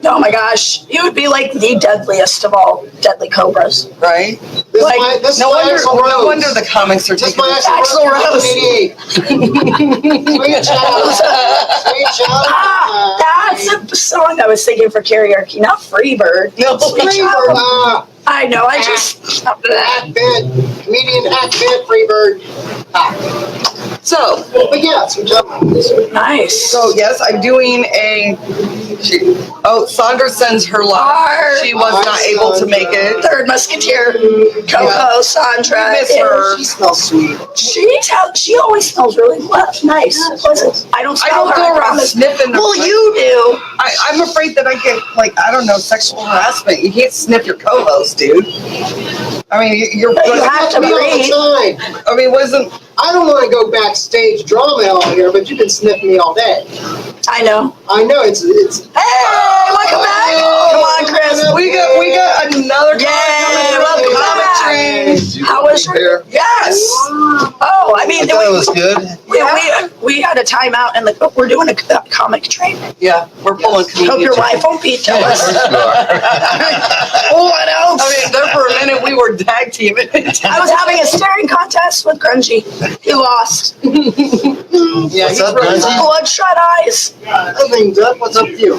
Oh my gosh, you would be like the deadliest of all deadly cobras. Right? This Like, is No my wonder. Axl No Rose. wonder the comics are This is taking. my Axl Rose. Sweet child. Sweet child. That's a song I was thinking for karaoke, not Freebird. No. Freebird. I know, I just. Hack bed. Comedian Hack bed. Freebird. So, But yeah, sweet child. Nice. so yes, I'm doing a. Sandra sends her love. She was not able to make it. Third Musketeer, Coco, Yeah. Sandra. We miss her. She smells sweet. She always smells really nice, pleasant. I don't I smell don't her. go around promise. sniffing. the- Well, you do. I'm afraid that I get sexual harassment. You can't sniff your co-host, dude. I mean, you're. You have to Me all the breathe. time. I mean, wasn't. I don't want to go backstage drama all here, but you can sniff me all day. I know. I know it's. Hey, welcome back. Come on, Chris. We got another. Yay, welcome comic back. train. How was your? Yes. Oh, I mean, That was good. we had a timeout and we're doing a comic train. Yeah, we're pulling. Hope your wife won't be jealous. What else? I mean, there for a minute we were tag teaming. I was having a staring contest with Grungy. He lost. Yeah, What's he's up, really- Grungy? Bloodshot eyes. Nothing's up. What's up with you?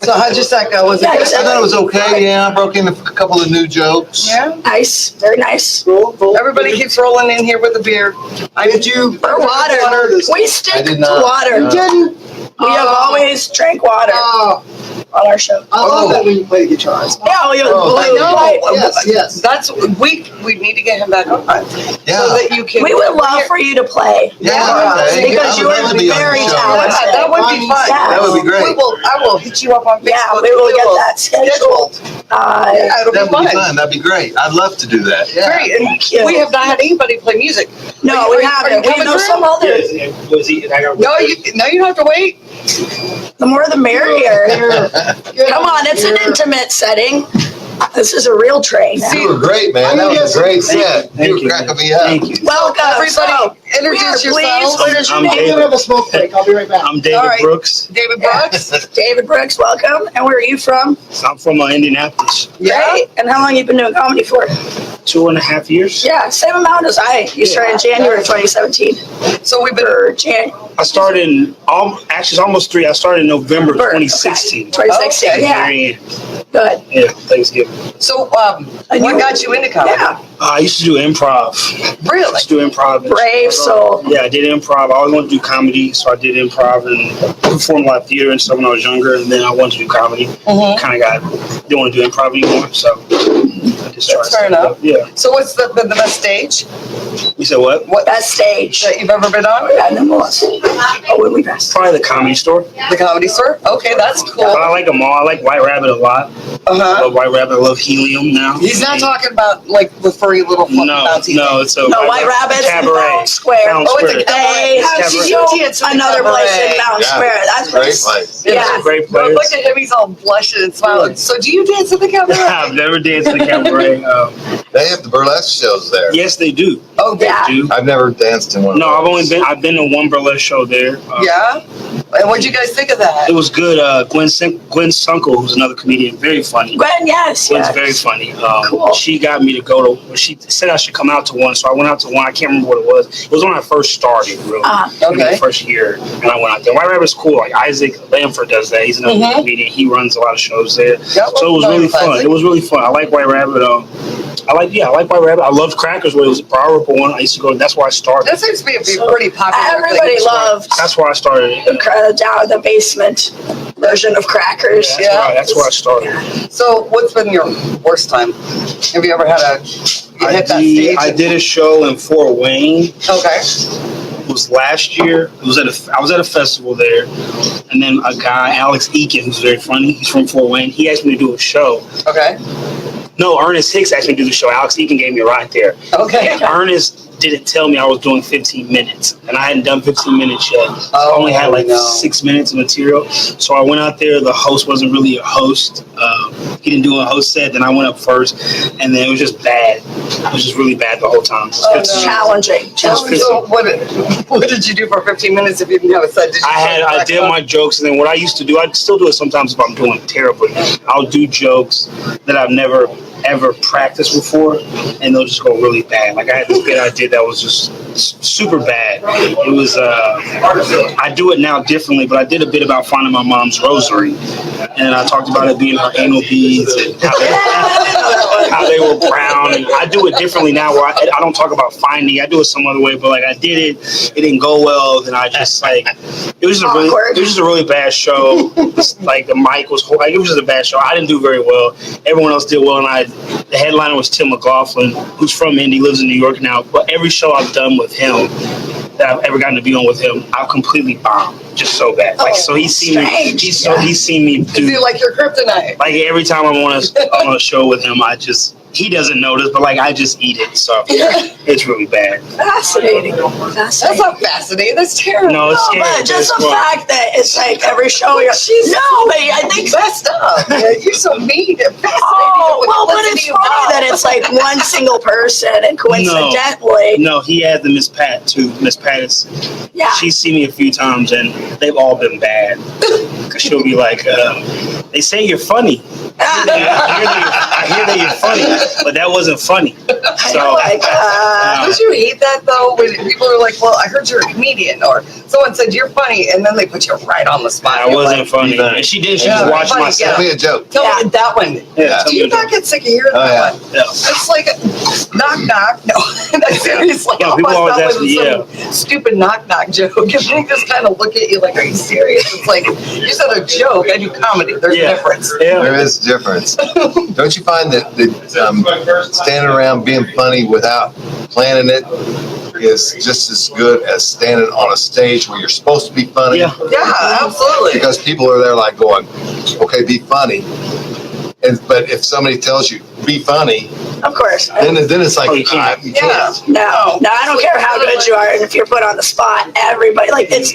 So how'd your set go? Was it Yeah, good? he said- I thought it was okay. Yeah, I broke in a couple of new jokes. Yeah. Nice. Very nice. Roll. Everybody keeps rolling in here with a beer. Did you? For water. We I stick did to not. water. You didn't. We have always drank water Oh, on our show. I love that when you play the guitars. Yeah, we have Oh, I blue know. light. Yes. That's we need to get him back on. Yeah. So that you can. We would love for you to play. Yeah, okay. Because I you would are love to be on the very show. talented. That would be fun. Yeah. That would be great. I will hit you up on Facebook. Yeah, we will get that scheduled. Yeah, it'll That be would be fun. fun. That'd be great. I'd love to do that. Yeah. Great. And Thank you. we have not had anybody play music. No, we haven't. We know some others. No, you don't have to wait. The more the merrier. Good. Come on, it's an intimate setting. This is a real train. You were great, man. That was a great set. You were cracking me up. Welcome. Everybody, introduce we are pleased. yourselves. What is your I'm name? gonna have a smoke break. I'll be right back. I'm David All right. Brooks. David Brooks. David Brooks, welcome. And where are you from? I'm from Indianapolis. Yeah. Great. And how long you been doing comedy for? 2.5 years. Yeah, same amount as I. You started in January 2017. So we've been. Or Jan. I started in actually it's almost 3. I started in November 2016. 2016. Okay. Yeah. Very end. Good. Yeah, Thanksgiving. So what got you into comedy? Yeah. I used to do improv. Really? I used to do improv. Brave soul. Yeah, I did improv. I always wanted to do comedy, so I did improv and performed a lot of theater and stuff when I was younger. And then I wanted to do comedy. Mm-hmm. Kind of didn't want to do improv anymore, so I just tried. That's fair enough. Yeah. So what's the best stage You said what? Best stage. that you've ever been on? Yeah, number one. Oh, when we best. Probably the Comedy Store. The Comedy Store? Okay, that's But cool. I like them all. I like White Rabbit a lot. I Uh-huh. love White Rabbit. I love Helium now. He's not talking about like the furry little fluffy bouncy No, thing. it's a No, White Rabbits. Cabaret. Town Square. Town Oh, it's a Square. They have Cabaret. You did some another place in cabaret. Mountain Yeah. Square. That's Great place. Yeah. Yeah. Great Well, place. look at him, he's all blushing and smiling. So do you dance at the cabaret? I've never danced in a cabaret. They have the burlesque shows there. Yes, they do. Oh, Yeah. They do. I've never danced in one. No, I've been to one burlesque show there. Yeah? And what'd you guys think of that? It was good. Gwen Sunkel, who's another comedian, very funny. Gwen, yes. Gwen's yes. very funny. Cool. She got me to go to. She said I should come out to one, so I went out to one. I can't remember what it was. It was when I first started, really. Okay. Maybe the first year, and I went out there. White Rabbit's cool. Like Isaac Lamford does that. He's another Mhm. comedian. He runs a lot of shows there. Yeah, So it was really fun. Isaac. It was really fun. I like White Rabbit. I like White Rabbit. I loved Crackers, where it was a Power one. I used to go. That's where I started. That seems to be a pretty popular Everybody thing. loved That's where I started. down the basement version of Crackers. Yeah. That's where I started. So what's been your worst time? Have you ever had you hit that stage? I did a show in Fort Wayne. Okay. It was last year. I was at a festival there, and then a guy, Alex Eakin, who's very funny. He's from Fort Wayne. He asked me to do a show. Okay. No, Ernest Hicks asked me to do the show. Alex Eakin gave me a ride there. Okay. Ernest didn't tell me I was doing 15 minutes, and I hadn't done 15 minutes yet. So I Oh, only had like no. 6 minutes of material. So I went out there. The host wasn't really a host. He didn't do a host set. Then I went up first, and then it was just bad. It was just really bad the whole time. It was Oh, 15 no. Challenging. So what did you do for 15 minutes if you didn't have a set? Did you I did my jokes, and then what I used to do, I still do it sometimes if I'm doing terribly. I'll do jokes that I've never ever practiced before, and they'll just go really bad. Like I had this bit I did that was just super bad. It was I do it now differently, but I did a bit about finding my mom's rosary, and I talked about it being her anal beads and how they were brown. And I do it differently now, where I don't talk about finding. I do it some other way, but like I did it, it didn't go well. Then I just like it was just a really bad show. Like the mic was like it was just a bad show. I didn't do very well. Everyone else did well, and the headliner was Tim McLaughlin, who's from Indy, lives in New York now. But every show I've done with him, that I've ever gotten to be on with him, I've completely bombed, just so bad. Like so, he's seen me. He's seen me do. Is he like your kryptonite? Like every time I'm on a show with him, he doesn't notice, but like I just eat it. So it's really bad. Fascinating. That's not fascinating. That's terrible. No, it's scary. But just the fun. fact that it's like every show you're but I think messed up. You're so mean and fascinating. well, but it's funny that it's like one single person and coincidentally. No, he had the Miss Pat too. Miss Pat is. Yeah. She's seen me a few times and they've all been bad. Cause she'll be like, they say you're funny. I hear that you're funny, but that wasn't funny. So, don't you hate that though? When people are like, "Well, I heard you're a comedian," or someone said you're funny, and then they put you right on the spot. I wasn't funny. And she did. She just watched funny, my stuff. Tell me a joke. Tell me that one. Yeah, Do you not get sick of hearing that one? Yeah. It's like knock knock. No, that's seriously. Yeah, people always ask me, stupid knock knock joke, and they just kind of look at you like, "Are you serious?" It's like you said a joke. I do comedy. There's a difference. Yeah. There is a difference. Don't you find that standing around being funny without planning it is just as good as standing on a stage where you're supposed to be funny? Yeah. Yeah, absolutely. Because people are there like going, okay, be funny. But if somebody tells you, be funny, Of course. then it's like, you can't. you Yeah. can't. No, I don't care how good you are, and if you're put on the spot, everybody it's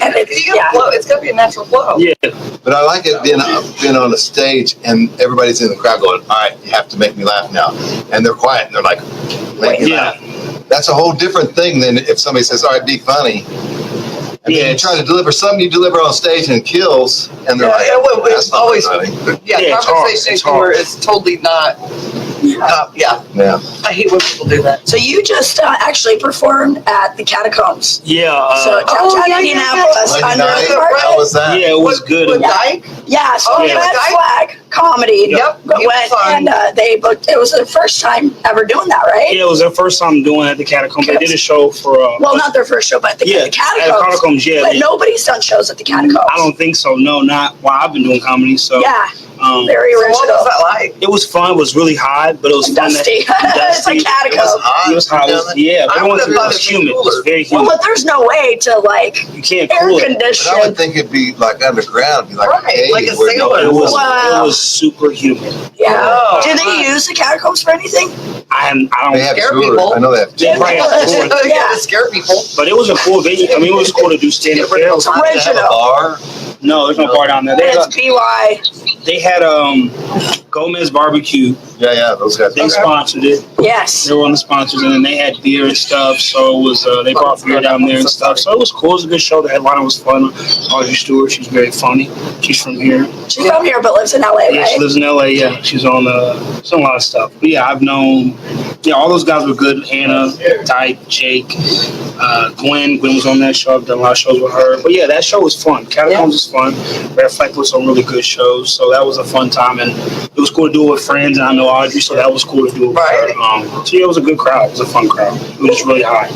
You gotta flow. It's gotta be a natural flow. Yeah. But I like it being on a stage and everybody's in the crowd going, all right, you have to make me laugh now. And they're quiet and they're like, make me Yeah. laugh. That's a whole different thing than if somebody says, all right, be funny. And then you try to deliver something you deliver on stage and it kills, and they're like, it's that's not always funny. yeah. Yeah, it's hard. Conversation It's humor hard. is totally not Yeah. Yeah. I hate when people do that. So you just actually performed at the Catacombs. Yeah. So downtown yeah, Indianapolis, Monday under night, the how market. was that? yeah, it was good. With Dyke? Yeah, so Oh, we yeah, had Dyke? Flag Comedy. Yep. But It was fun. and they booked. It was their first time ever doing that, right? Yeah, it was their first time doing it at the Catacombs. They did a show for. Well, not their first show, but the at the Catacombs. Catacombs, yeah. But nobody's done shows at the Catacombs. I don't think so. No, not while I've been doing comedy. So Yeah, very So what original. was that like? it was fun. It was really hot, but it was fun. Dusty. It's like Dusty. It was Catacombs. hot. It was hot. It was- yeah, I everyone's would've thought it was it'd be humid. It was cooler. very Well, humid. but there's no way to like You can't air cool it. But I condition. would think it'd be like underground, it'd be like Right, a cave. like a where sailor. It was Wow. it was super humid. Yeah. Oh, Do they right. use the Catacombs for anything? I They don't. have Scare tours. people. I know they have Yeah, tours. right. You gotta scare people. But it was a cool venue. I mean, it was cool to do stand up Get rid there. of those They have a Original. bar. No, there's no bar down there. And it's BY. They had Gomez Barbecue. Yeah, those guys. They sponsored it. Yes. They were one of the sponsors, and then they had beer and stuff. So it was they brought beer down there and stuff. So it was cool. It was a good show. The headliner was fun. Audrey Stewart, she's very funny. She's from here. She's from here but lives in LA, Yeah, she right? lives in LA. Yeah, she's on a lot of stuff. But yeah, I've known. Yeah, all those guys were good. Hannah, Type, Jake, Gwen. Gwen was on that show. I've done a lot of shows with her. But yeah, that show was fun. Catacombs was fun. Red Flag was some really good shows. So that was a fun time, and it was cool to do it with friends. And I know Audrey, so that was cool to do it with Right. her. So yeah, it was a good crowd. It was a fun crowd. It was just really hot.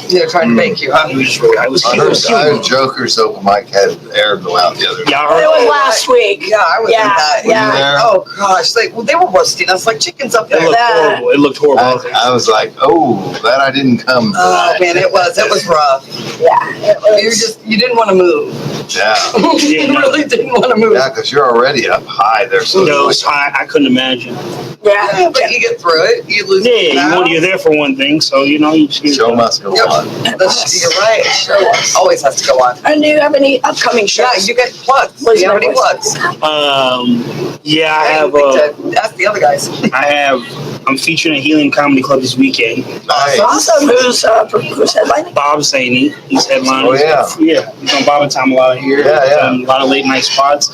They're trying to make you, huh? It was just really hot. It was I cute. It was heard cute. Joker's open mic had air go out the other day. Yeah, I It heard. was last week. Yeah, I was Yeah, in that. Were you there? Oh gosh, they were roasting us like chickens up It there. looked that. horrible. It looked horrible. I was like, oh, glad I didn't come. to Oh that. man, it was rough. Yeah. It was. You didn't want to move. Yeah, You really didn't want to move. yeah, because you're already up high there. So No, it was hot. I couldn't imagine. Yeah. Yeah, but you get through it. You lose. Yeah, you're there for one thing, so you know you just get it show done. must go Yep. on. You're right. Sure, always has to go on. And do you have any upcoming shows? Yeah, you get plugs. Do you have any plugs? Yeah, I have. Ask the other guys. I'm featuring a Healing Comedy Club this weekend. Nice. Awesome. Who's headlining? Bob Zaney, he's headlining. Oh, yeah. Yeah, he's on Bob and Time a lot here. Yeah, yeah. Done a lot of late night spots.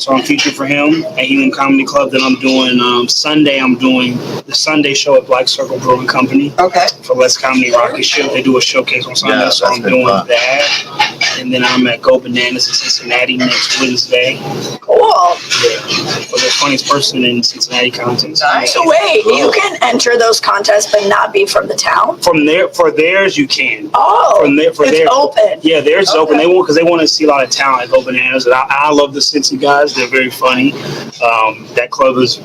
So I'm featuring for him at Healing Comedy Club. Then I'm doing Sunday. I'm doing the Sunday show at Black Circle Brewing Company Okay. for Let's Comedy Rocket Show. They do a showcase on Sunday, Yeah, so that's I'm been doing fun. that. And then I'm at Go Bananas in Cincinnati next Wednesday. Cool. Yeah, for the funniest person in Cincinnati contest. Nice. So wait, you can enter those contests but not be from the town? From there, for theirs, you can. Oh, For it's theirs. open. Yeah, theirs is open. Okay. They want because they want to see a lot of talent at Go Bananas. And I love the Cincy guys. They're very funny. That club is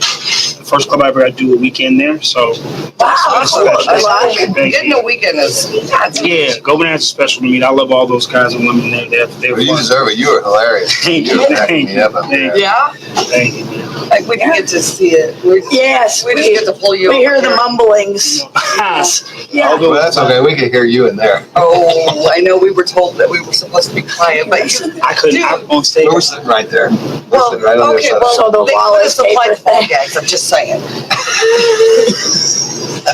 the first club I ever got to do a weekend there. So Wow, That's cool. special. Good luck. Thank Getting you. a weekend is Yeah, Go Bananas is special to me. I love all those guys and women there. They're Well, you fun. deserve it. You were hilarious. Thank You you. were cracking Thank me up up you. there. Yeah. Thank you. Like we didn't get to see it. Yes, We just get to pull you. we hear over the here. mumblings. Yeah. Well, that's okay. We can hear you in there. Oh, I know we were told that we were supposed to be quiet, but you, I couldn't. I'm on stage. We're sitting right there. We're well, sitting right on okay, their well, side. So the they wall could have is supplied paper ball thin. gags. I'm just saying.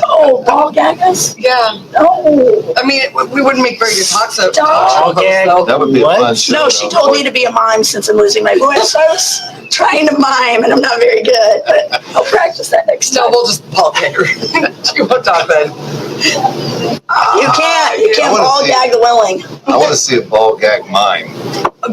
Oh, ball gaggers? Yeah, No. I mean, we wouldn't make very good talk show Ball hosts, gag? though. That would be What? a fun show. No, she though. told me to be a mime since I'm losing my voice. So I was trying to mime and I'm not very good, but I'll practice that next No, time. we'll just ball gag her. She won't talk then. You can't I wanna ball see- gag the willing. I want to see a ball gag mime.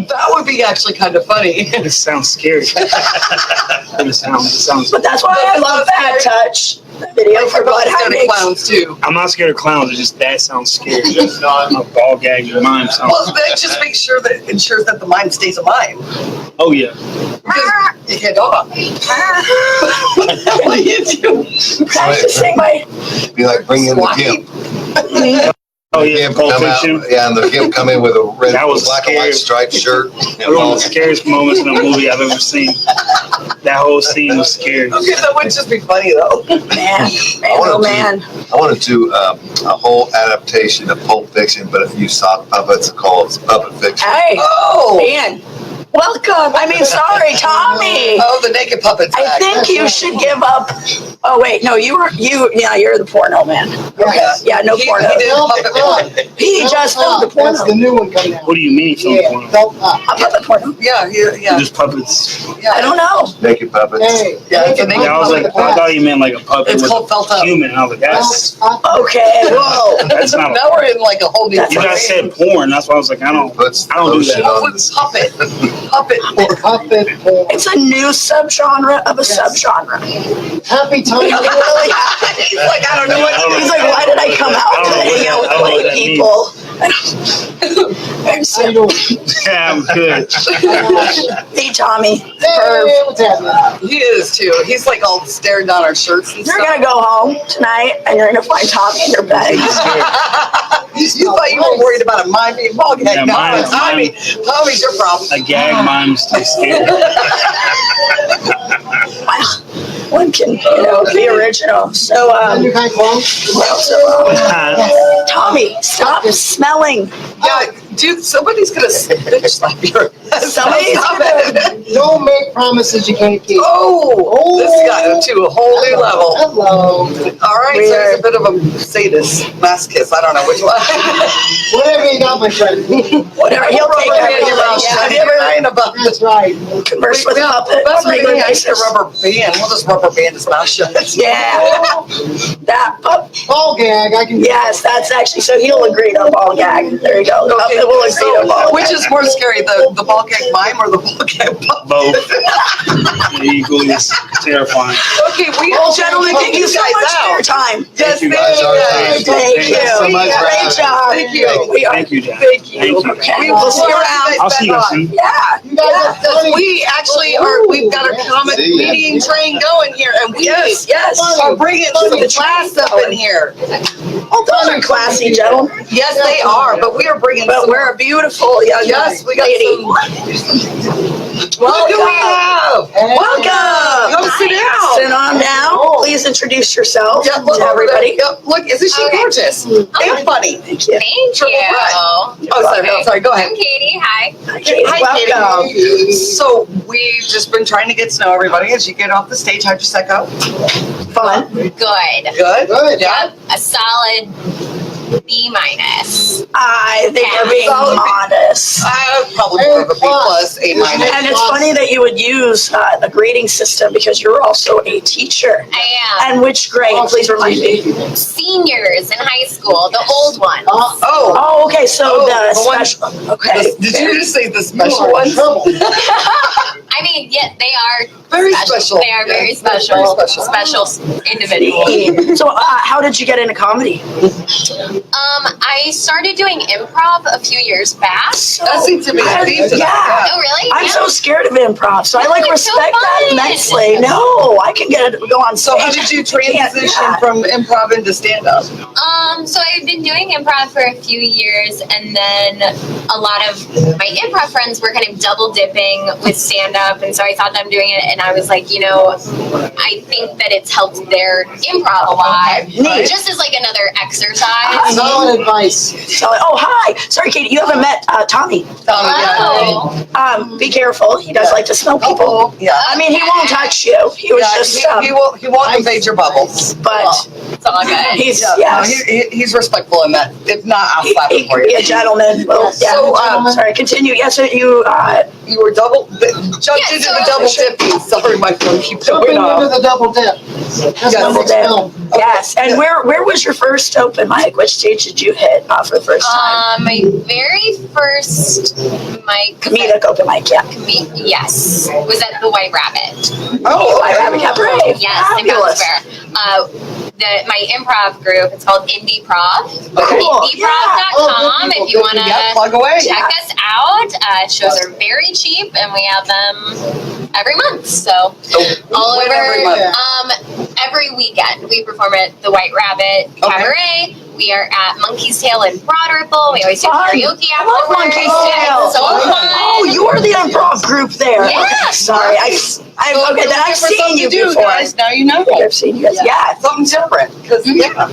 That would be actually kind of funny. This sounds scary. it sounds. But that's why I love Bad Touch. The video for We're Blood probably scared of Hiding. clowns too. I'm not scared of clowns. It's just that sounds scary. A ball gag your mime sounds. Well, that just makes sure that ensures that the mime stays a mime. Oh yeah. Because you can't talk. What do you do? Practicing my. Be like bringing in the gimp. Oh yeah. Gimp Pulp come out, Fiction. yeah, and the gimp come in with a red, That was black and white striped shirt. One of the scariest moments in a movie I've ever seen. That whole scene was scary. Okay, that would just be funny though. Man, oh man. I want to do a whole adaptation of Pulp Fiction, but if you sock puppets, called Puppet Fiction. Hey, Oh, man. Welcome. I mean, sorry, Tommy. Oh, the naked puppets. I think you should give up. Oh wait, no, you're the porno man. Okay, yeah, no He porno. did puppet porn. He just filmed the That's the porno. new one coming out. What do you mean? Yeah, felt up. A puppet porno. Yeah, Just puppets. I don't know. Naked puppets. Hey, Yeah, it's a naked naked Yeah, I was like, puppet. I thought you meant like a puppet It's with called felt a up. human. And I was like, that's Okay, whoa. that's not. Now we're in like a whole new. That's You guys said porn. That's why I was like, I don't do that. What was puppet? Puppet porn. Puppet porn. It's a new subgenre of a subgenre. Happy time. He's like, I don't know what. He's like, why did I come out to hang out with white people? I'm How so you doing? Yeah, I'm good. hey, Tommy. Hey, what's happening? He is too. He's like all staring down our shirts and You're stuff. gonna go home tonight and you're gonna find Tommy in your bed. You thought you were worried about a mime being ball gag. Yeah, No, mine- Tommy's your problem. A gag mime's too scary. Wow. One can, be original. So, New kind of clothes? Tommy, stop smelling. Yeah, dude, somebody's gonna bitch slap your. Somebody's Stop gonna- it. Don't make promises you can't keep. Oh, this got him to a whole new level. Hello. All right, so he's a bit of a sadist, masochist. I don't know which one. Whatever you got, my friend. Whatever, he'll take Rubber band your everything. mouth Yeah, shut. have you You're ever lying about That's right. conversed with a puppet? That's on what a regular I used to basis? rubber band. We'll just rubber band his mouth shut. Yeah. That pup. Ball gag. I can. Yes, that's actually, so he'll agree to a ball gag. There you go. The Okay, puppet will agree to a ball so which gag. is more scary, the ball gag mime or the ball gag puppet? Both. Equally terrifying. Okay, we Gentlemen, thank you so much for your time. Yes, Thank you, thank guys. you guys. Thank you. Thanks so much for Great having job. Thank you. We are, Thank you, Jack. Thank you. Thank you. okay, We we'll see you will around. I'll see you guys soon. Yeah. You guys are funny. We actually are, we've got our comic See ya. meeting train going here, and we Yes. are bringing some class up in here. Oh, those are classy, gentlemen. Yes, they are, but we are bringing But some. we're a beautiful young Yes, we got lady. What do we have? Welcome. Come sit down. Sit on down. Please introduce yourself Yeah, look to over there. everybody. Yep, look, isn't she Okay. gorgeous? And funny. Thank you. Thank Triple you. threat. Oh, sorry, no, sorry, go ahead. I'm Katie. Hi. Okay, Hi, welcome. Katie. So we've just been trying to get to know everybody as you get off the stage. How'd your set go? Fun. Good. Good? Good. Yeah? Yep. A solid B minus. I think Yeah. you're being Solid. modest. I would probably give a B plus, A minus. And it's funny that you would use the grading system because you're also a teacher. I And which grade? Please remind me. am. Seniors in high school, the old ones. Oh, Oh, okay. So Oh, the the one- special. Okay. did you just say the You special are in ones? trouble. I mean, yeah, they are Very special. They are very Yeah, special. very special. Special individuals. So how did you get into comedy? I started doing improv a few years back. That seems to be a theme to Yeah. that. Oh, really? I'm Yeah. so scared of improv, so I No, like it's so respect that fun. immensely. No, I can go on So how stage. did you I can't do transition that. from improv into stand-up? So I've been doing improv for a few years, and then a lot of my improv friends were kind of double dipping with stand up, and so I saw them doing it, and I was like, I think that it's helped their improv a lot, Neat. just as like another exercise. Solid advice. So, oh, hi. Sorry, Katie, you haven't met Tommy. Hello. Be careful. He does like to smell people. Yeah. I mean, he won't touch you. He was Yeah, just, he won't invade your bubbles. but It's all good. he's, No, yes. he's respectful in that. If not, I'll He slap him for can be a you. gentleman. Well, yeah. So, sorry, continue. Yes, so you, You were jumped Yeah, into so- the double dipping. Sorry, my phone keeps Jumping going into off. the double dip. That's my double next dip. film. Yes. And where was your first open mic? Which stage did you hit for the first time? My very first mic. Comedic open mic, yeah. Yes, was at the White Rabbit. Oh, I Rabbit Cabaret. Yes, in Fabulous. Square. My improv group, it's called Indie Prov. Cool. IndieProv.com if you want Yeah, to plug away. check us out. Shows are very cheap, and we have them every month. So all When over every month? every weekend. We perform at the White Rabbit Cabaret. We are at Monkey's Tail in Broad Ripple. We always do Fun. karaoke I love afterwards. Monkey's Tail. It's so fun. Oh, you are the improv group there. Yeah. Okay, sorry. Okay, then I've seen you before. Guys, now you know. I've seen you guys. Yeah. Something different. Because, Yeah,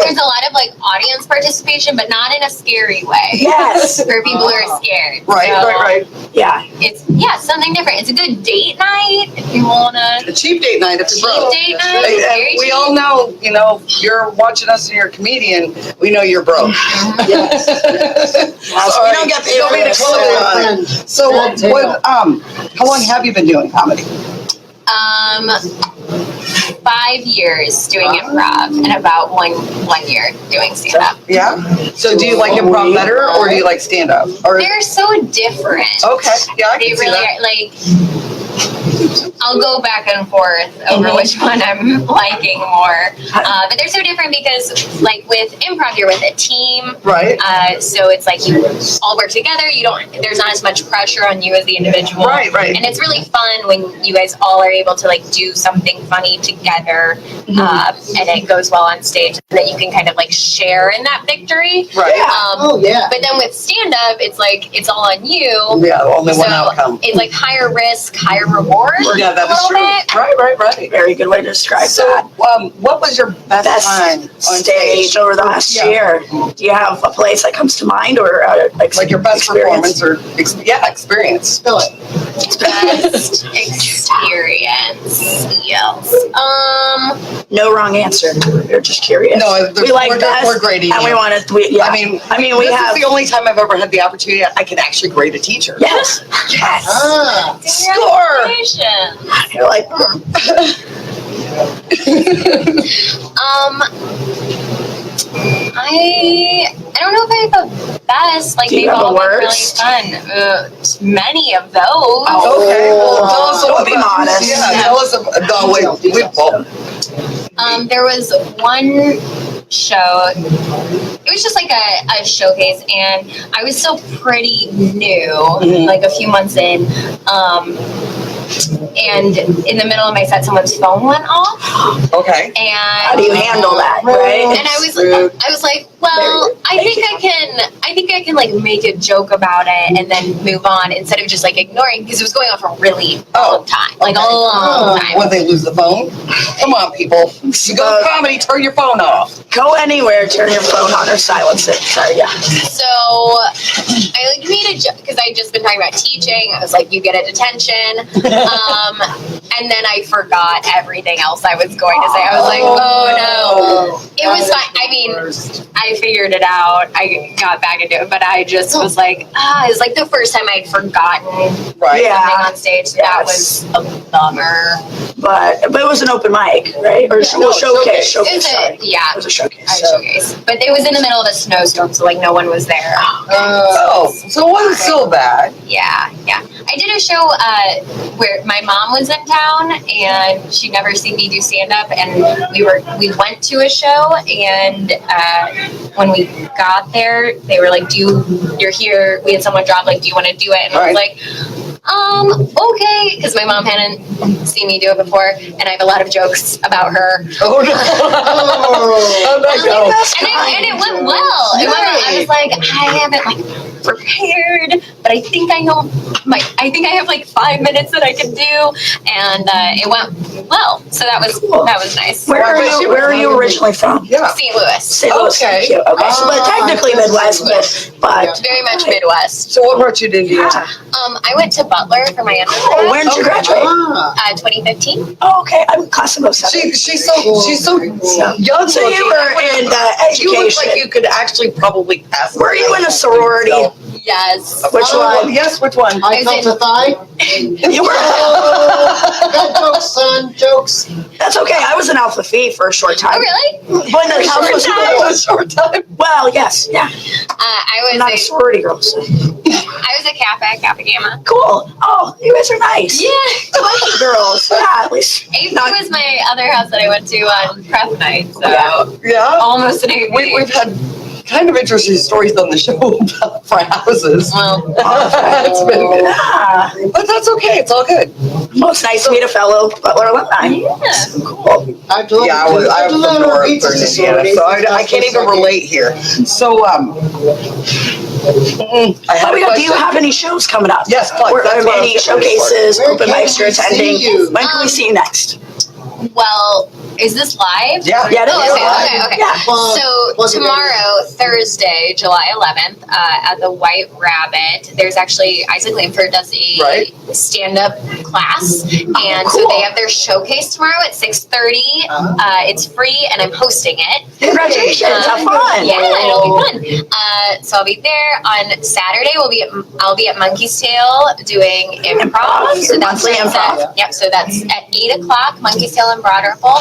there's a lot of like audience participation, but not in a scary way. Yes. For people who are scared. Right. Yeah. It's something different. It's a good date night if you wanna. A cheap date night if you're broke. Cheap date night. And Very we cheap. all know, if you're watching us and you're a comedian, we know you're broke. Yes. So we don't get paid for this. Friend. So, how long have you been doing comedy? 5 years doing improv and about one year doing stand up. Yeah. So, do you like improv better or do you like stand up? Or They're so different. okay, yeah, I They can see really that. are like. I'll go back and forth over which one I'm liking more. But they're so different because, like, with improv, you're with a team. Right. So it's like you all work together. There's not as much pressure on you as the individual. Right. And it's really fun when you guys all are able to, like, do something funny together and it goes well on stage that you can kind of, like, share in that victory. Right. But then with stand-up, it's like, it's all on you. Yeah, only one So outcome. it's like higher risk, higher reward. Yeah, that a is little true. bit. Right. Very good way to describe So, that. what was your best time Best on stage over the last year. Do you have a place that comes to mind or Like your best performance or experience? Spill it. Best experience. Yes. No wrong answer. We're just curious. No, we like we're best, grading and we you. want to. We this have. is the only time I've ever had the opportunity I could actually grade a teacher. Yes. Score. Congratulations. You're like, I don't know if I have a best. Like Do you they've have all a been really worst? fun. Many of those. Okay. Well, tell us Don't about be modest. Yeah, tell us about. No, There was one show. It was just like a showcase, and I was still pretty new, like a few months in. And in the middle of my set, someone's phone went off. Okay. And how do you handle that, right? And I was like, well, I think I can like make a joke about it and then move on instead of just like ignoring because it was going on for a really long time, like a long time. When they lose the phone? Come on, people. You go to comedy, turn your phone off. Go anywhere, turn your phone on or silence it. Sorry, yeah. So I like made a joke because I'd just been talking about teaching. I was like, you get a detention. And then I forgot everything else I was going to say. I was like, oh no. It was fine. I mean, I figured it out. I got back into it, but I just was like, it was like the first time I'd forgotten Right. Yeah. something on stage. That was a bummer. But it was an open mic, right? Or showcase. It was Sorry. yeah. It was a showcase. I So. showcase. But it was in the middle of a snowstorm, so like no one was there. So it wasn't so bad. Yeah. I did a show where my mom was in town and she'd never seen me do stand up, and we went to a show, and when we got there, they were like, you're here. We had someone drop, like, do you want to do it? And I was like, okay, because my mom hadn't seen me do it before, and I have a lot of jokes about her. Oh no. How'd that go? And it went well. It went well. I was like, I haven't like prepared, but I think I know I think I have like 5 minutes that I can do, and it went well. So that was nice. Where are you originally from? Yeah. St. Louis. St. Louis. Okay. Thank you. Okay. So, but technically Midwest, but Very much Midwest. So what brought you to Indiana? I went to Butler for my undergrad. when did you graduate? 2015. Oh, okay. I'm class of 07. She's so young. So you were in You look education. like you could actually probably pass. Were you in a sorority? Yes. Which one? Yes, which one? I felt a thigh. You were. Got jokes, son. Jokes. That's okay. I was an Alpha Phi for a short time. Oh, really? When the house was A short time. Well, yes, yeah. I I'm not a was sorority girl. So. a Kappa Gamma. Cool. Oh, you guys are nice. Yeah. I like you girls. Yeah, at least. AP was my other house that I went to on prep night, so Yeah. almost an AP. We've had kind of interesting stories on the show about frat houses. Well, It's been a minute. Yeah. But that's okay. It's all good. Well, it's nice to meet a fellow Butler alumni. yeah. Cool. I've delivered, Yeah, I was I've from delivered North pizzas to Indiana, somebody. so I can't even relate here. So, I had Oh, a yeah, do you question. have any shows coming up? Yes, plug. Or That's what I any was gonna showcases, Where open can mics you're we see attending? you? When can we see you next? Well, is this live? Yeah. Yeah, it Oh, is. okay. Yeah. So Plug it in. tomorrow, Thursday, July 11th, at the White Rabbit, there's actually Isaac Lamford does a Right. stand-up class, and so cool. they have their showcase tomorrow at 6:30. It's free, and I'm hosting it. Congratulations. Have fun. Yeah, it'll be fun. So I'll be there on Saturday. I'll be at Monkey's Tail doing improv. So that's Monthly improv. Yep. So that's at 8:00. Monkey's Tail in Broad Ripple.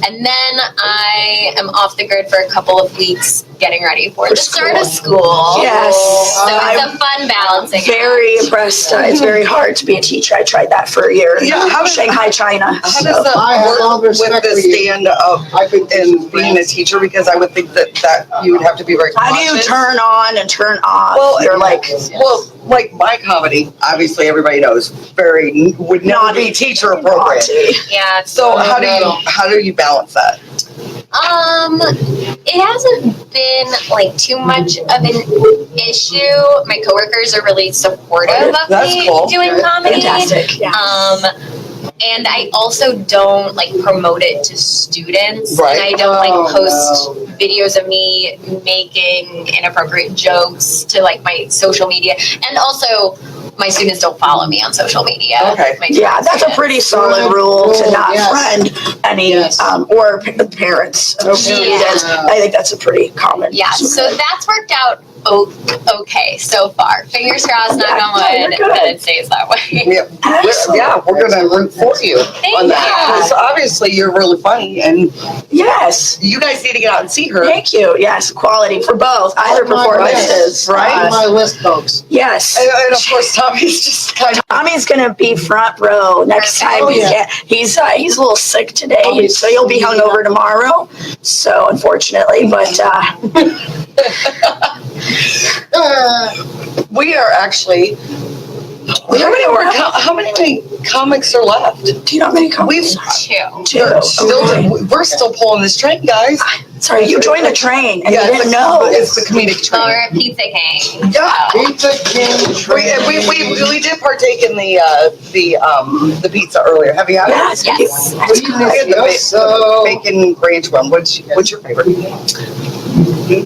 And then I am off the grid for a couple of weeks, getting ready for the start of school. Yes. So it's I'm a fun balancing act. very impressed. It's very hard to be a teacher. I tried that for a year in Yeah, how does- Shanghai, China. How So- does that I have all work with respect the for you. stand up I could and being a teacher? Because I would think that you would have to be very How do you cautious. turn on and turn off? Well, You're like, like my comedy, obviously everybody knows, would never be teacher appropriate. naughty. Yeah. So how do you balance that? It hasn't been like too much of an issue. My coworkers are really supportive of That's me cool. doing comedy. Fantastic. Yeah. And I also don't like promote it to students, Right. and I don't like Oh, post videos of me making inappropriate jokes to like my social media, and also my students don't follow me on social media. Okay. My Yeah, that's a students. pretty solid rule to not Yes. friend any Yes. or parents of students. Yeah. I think that's a pretty common. Yeah, so that's worked out okay so far. Fingers crossed, knock on Yeah, wood, you're good. that it stays that way. Yeah, we're gonna root for you on that. you. Because obviously you're really funny, and Yes. you guys need to get out and see her. Thank you. Yes, quality for both. Either On my performances. list. right? On my list, folks. Yes. And of course, Tommy's just kind of. Tommy's gonna be front row next time. Oh, He's, yeah. he's a little sick today, Oh, so he'll be hungover tomorrow. So unfortunately, but We are actually. How many comics are left? do you know how many comics? We're still pulling this train, guys. Sorry, you joined the train and Yeah, you didn't know. It's the comedic Or train. a Pizza King. Yeah. Pizza King. We did partake in the pizza earlier. Have you had it? Yes, Yes. that's I good. had the So- bacon ranch one. What's your favorite?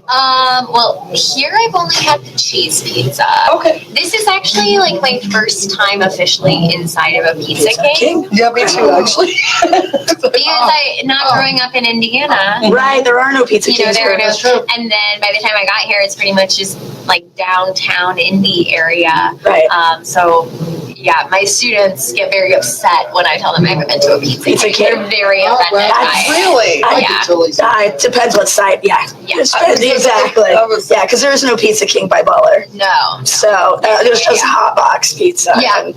Well, here I've only had the cheese pizza. Okay. This is actually like my first time officially inside of a Pizza King. Yeah, me too, actually. Because I, not growing up in Indiana, Right, there are no pizza you know, kings there are here. no, That's true. and then by the time I got here, it's pretty much just like downtown Indy area. Right. So yeah, my students get very upset when I tell them I haven't been to a Pizza Pizza King. King. They're very Oh, offended well, by it. Really? I Yeah. can totally see. It depends what side. Yeah. Yeah. Exactly. Yeah, because there's no Pizza King by Butler. No. So there's just hot box pizza. Yeah. And,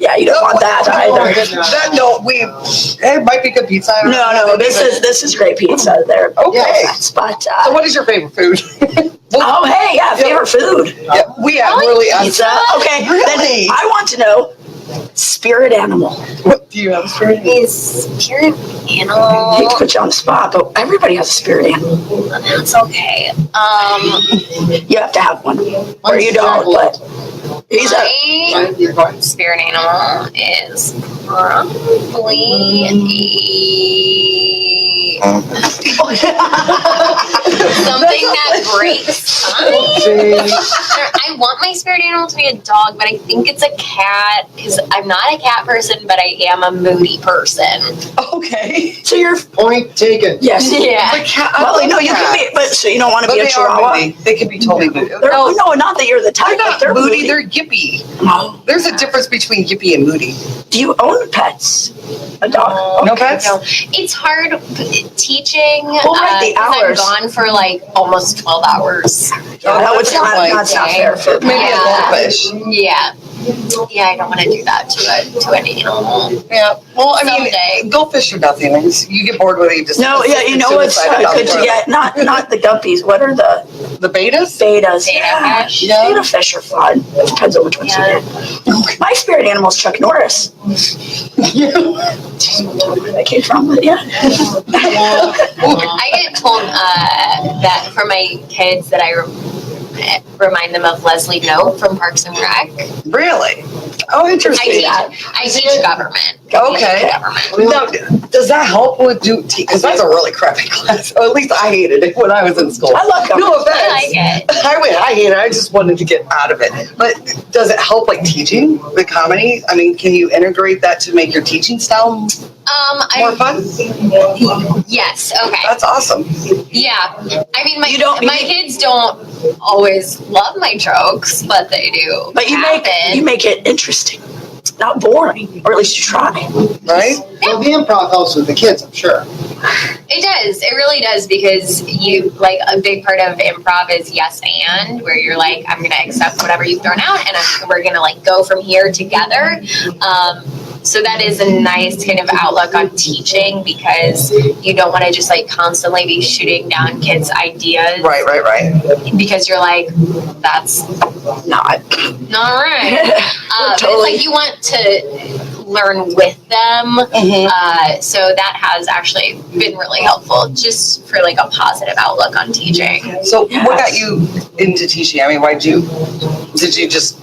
yeah, you don't want that either. It might be good pizza. I don't know. No, this is great pizza. They're Okay. but So what is your favorite food? oh hey, yeah, favorite food. Yeah, we have really Pizza. Okay. Really? Then I want to know spirit animal. What do you have? Spirit? Is spirit I hate animal? to put you on the spot, but everybody has a spirit animal. That's okay. You have to have one, or you don't. But he's a My spirit animal is probably something that breaks ties. I want my spirit animal to be a dog, but I think it's a cat because I'm not a cat person, but I am a moody person. Okay. so you're Point taken. yes. Yeah. But cat, Well, no, you can be, but so you don't want to But be a they are chihuahua. moody. They can be totally moody. They're, no, not that you're the type. They're not but they're moody. They're yippy. No. There's a difference between yippy and moody. Do you own pets? A dog? No pets? No, it's hard teaching. Well, right, the 'cause hours. I'm gone for like almost 12 hours. Yeah, that was that's not, fine. that's not fair for Maybe Yeah. a goldfish. Yeah. Yeah, I don't want to do that to an animal. Yeah. Well, I mean, Someday. goldfish are nothing. You get bored with it. You just No, yeah, you know what's good to get? Not the guppies. What are the betas? betas? Beta fish. Yeah. Beta fish are fun. It depends on which ones you get. My spirit animal is Chuck Norris. Yeah. Where that came from, but yeah. I get told that for my kids that I remind them of Leslie Knope from Parks and Rec. Really? Oh, interesting. I teach government. Okay. Now, does that help with because that's a really crappy class. Or at least I hated it when I was in school. I love government. No offense. I like it. I hate it. I just wanted to get out of it. But does it help like teaching the comedy? I mean, can you integrate that to make your teaching style more fun? Yes. Okay. That's awesome. Yeah. I mean, my kids don't always love my jokes, but they do. But you make it interesting, not boring, or at least you try. Right? Well, the improv helps with the kids, I'm sure. It does. It really does, because you like a big part of improv is yes and, where you're like, I'm gonna accept whatever you've thrown out, and we're gonna like go from here together. So that is a nice kind of outlook on teaching, because you don't want to just like constantly be shooting down kids' ideas. Right. Because you're like, that's Not. right. But it's like you want to learn with them. So that has actually been really helpful, just for like a positive outlook on teaching. So what got you into teaching? I mean, did you just,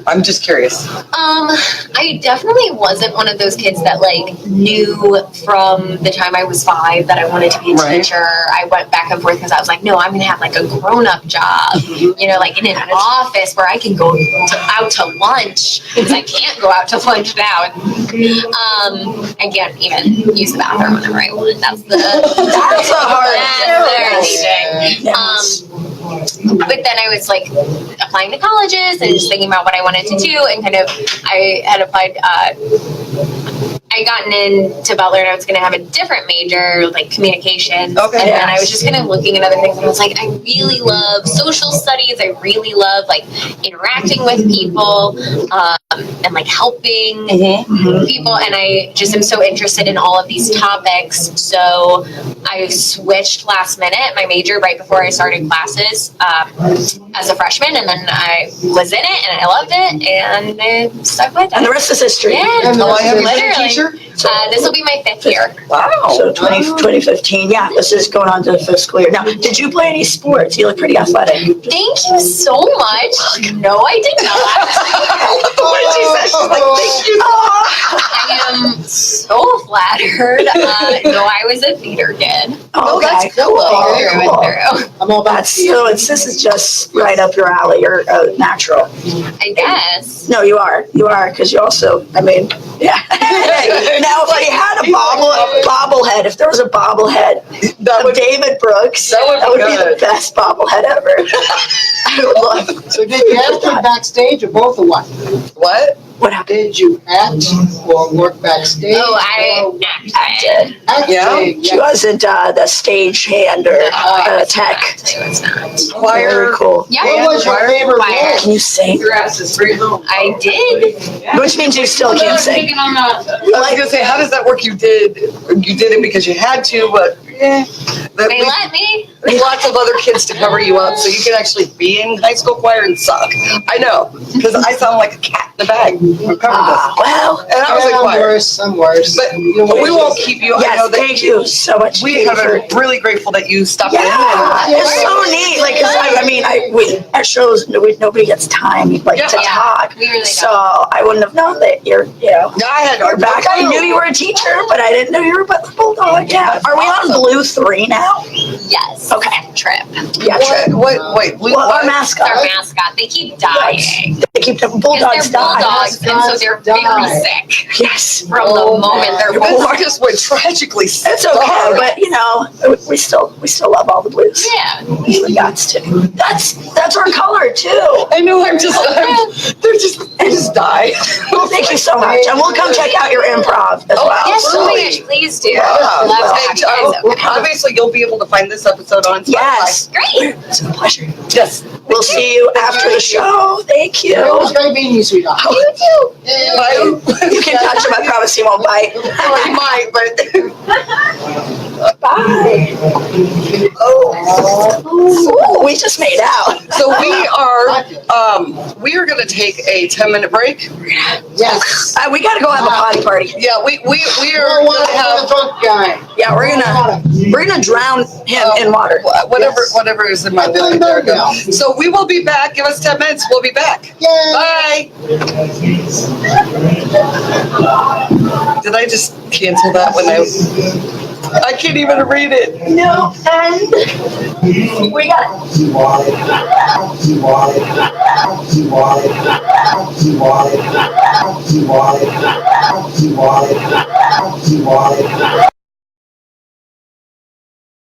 I'm just curious. I definitely wasn't one of those kids that like knew from the time I was 5 that I wanted to be a teacher. I went back and forth because I was like, no, I'm going to have like a grown-up job, like in an office where I can go out to lunch, because I can't go out to lunch now. I can't even use the bathroom whenever I want. That's a hard thing. Yes. But then I was like applying to colleges and just thinking about what I wanted to do, and kind of I had applied. I gotten into Butler, and I was going to have a different major, like communications. Okay. And then I was just kind of looking at other things, and I was like, I really love social studies. I really love like interacting with people and like helping people. And I just am so interested in all of these topics. So I switched last minute my major right before I started classes as a freshman, and then I was in it, and I loved it, and I stuck with it. And the rest is history. Yeah, How long have you been a literally. teacher? This will be my 5th year. Wow. So 2015, yeah, this is going on to the fiscal year. Now, did you play any sports? You look pretty athletic. Thank you so much. No, I did not. What did she say? She's like, thank you. I am so flattered. No, I was a theater kid. Oh, that's cool. Through and through. I'm all about This is just right up your alley. You're natural. I guess. No, you are, because you also, I mean, yeah. Now, if you had a bobblehead, if there was a bobblehead of David Brooks, that would be the best bobblehead ever. I would love. So did you act backstage or both or what? What? What happened? Did you act or work backstage? Oh, I acted. Acting. She wasn't the stage hand or tech. It was not. Choir. Very cool. Yeah. What was your favorite Choir. role? Can you sing? I did. Which means you still can't sing. I was gonna say, how does that work? You did it because you had to, but They let me. there's lots of other kids to cover you up, so you can actually be in high school choir and suck. I know, because I sound like a cat in the bag. I'm covered this. Well, And I was like, I'm choir. worse. I'm worse. But we won't keep you. I know yes, that thank you so much. We are really grateful that you stopped in. Yeah, it's so neat. Like, 'cause I mean, at shows, nobody gets time to talk. We really so I wouldn't have known that you're, I had you're back. I knew you were a teacher, but I didn't know you were a bulldog. Yeah. Are we on Blue 3 now? Yes. Okay. Trip. Yeah, Trip. Wait, Well, our mascot. Our mascot. They keep dying. They keep the Because bulldogs they're dying. bulldogs, and so they're very sick Yes. from the moment they're born. This just went tragically. It's okay, but we still love all the blues. Yeah. We got to. That's our color too. I know. They just die. Well, thank you so much, and we'll come check out your improv as well. Yes, oh my gosh, please do. Yeah. Love to Hey, have obviously you'll be able to find this episode on Spotify. Yes. Great. It's a pleasure. Yes. We'll see you after the show. Thank you. It was great meeting you, sweetheart. You too. Bye. You can touch him. I promise he won't bite. Well, you might, but Bye. Oh, we just made out. so we are going to take a 10-minute break. Yes. We gotta go have a potty party. Yeah, we I are want going to to have a have drunk guy. Yeah, we're gonna drown him in water. whatever is in my I'm feeling way. There better it goes. now. So we will be back. Give us 10 minutes. We'll be back. Yay. Bye. Did I just cancel that when I can't even read it. No, and we got it.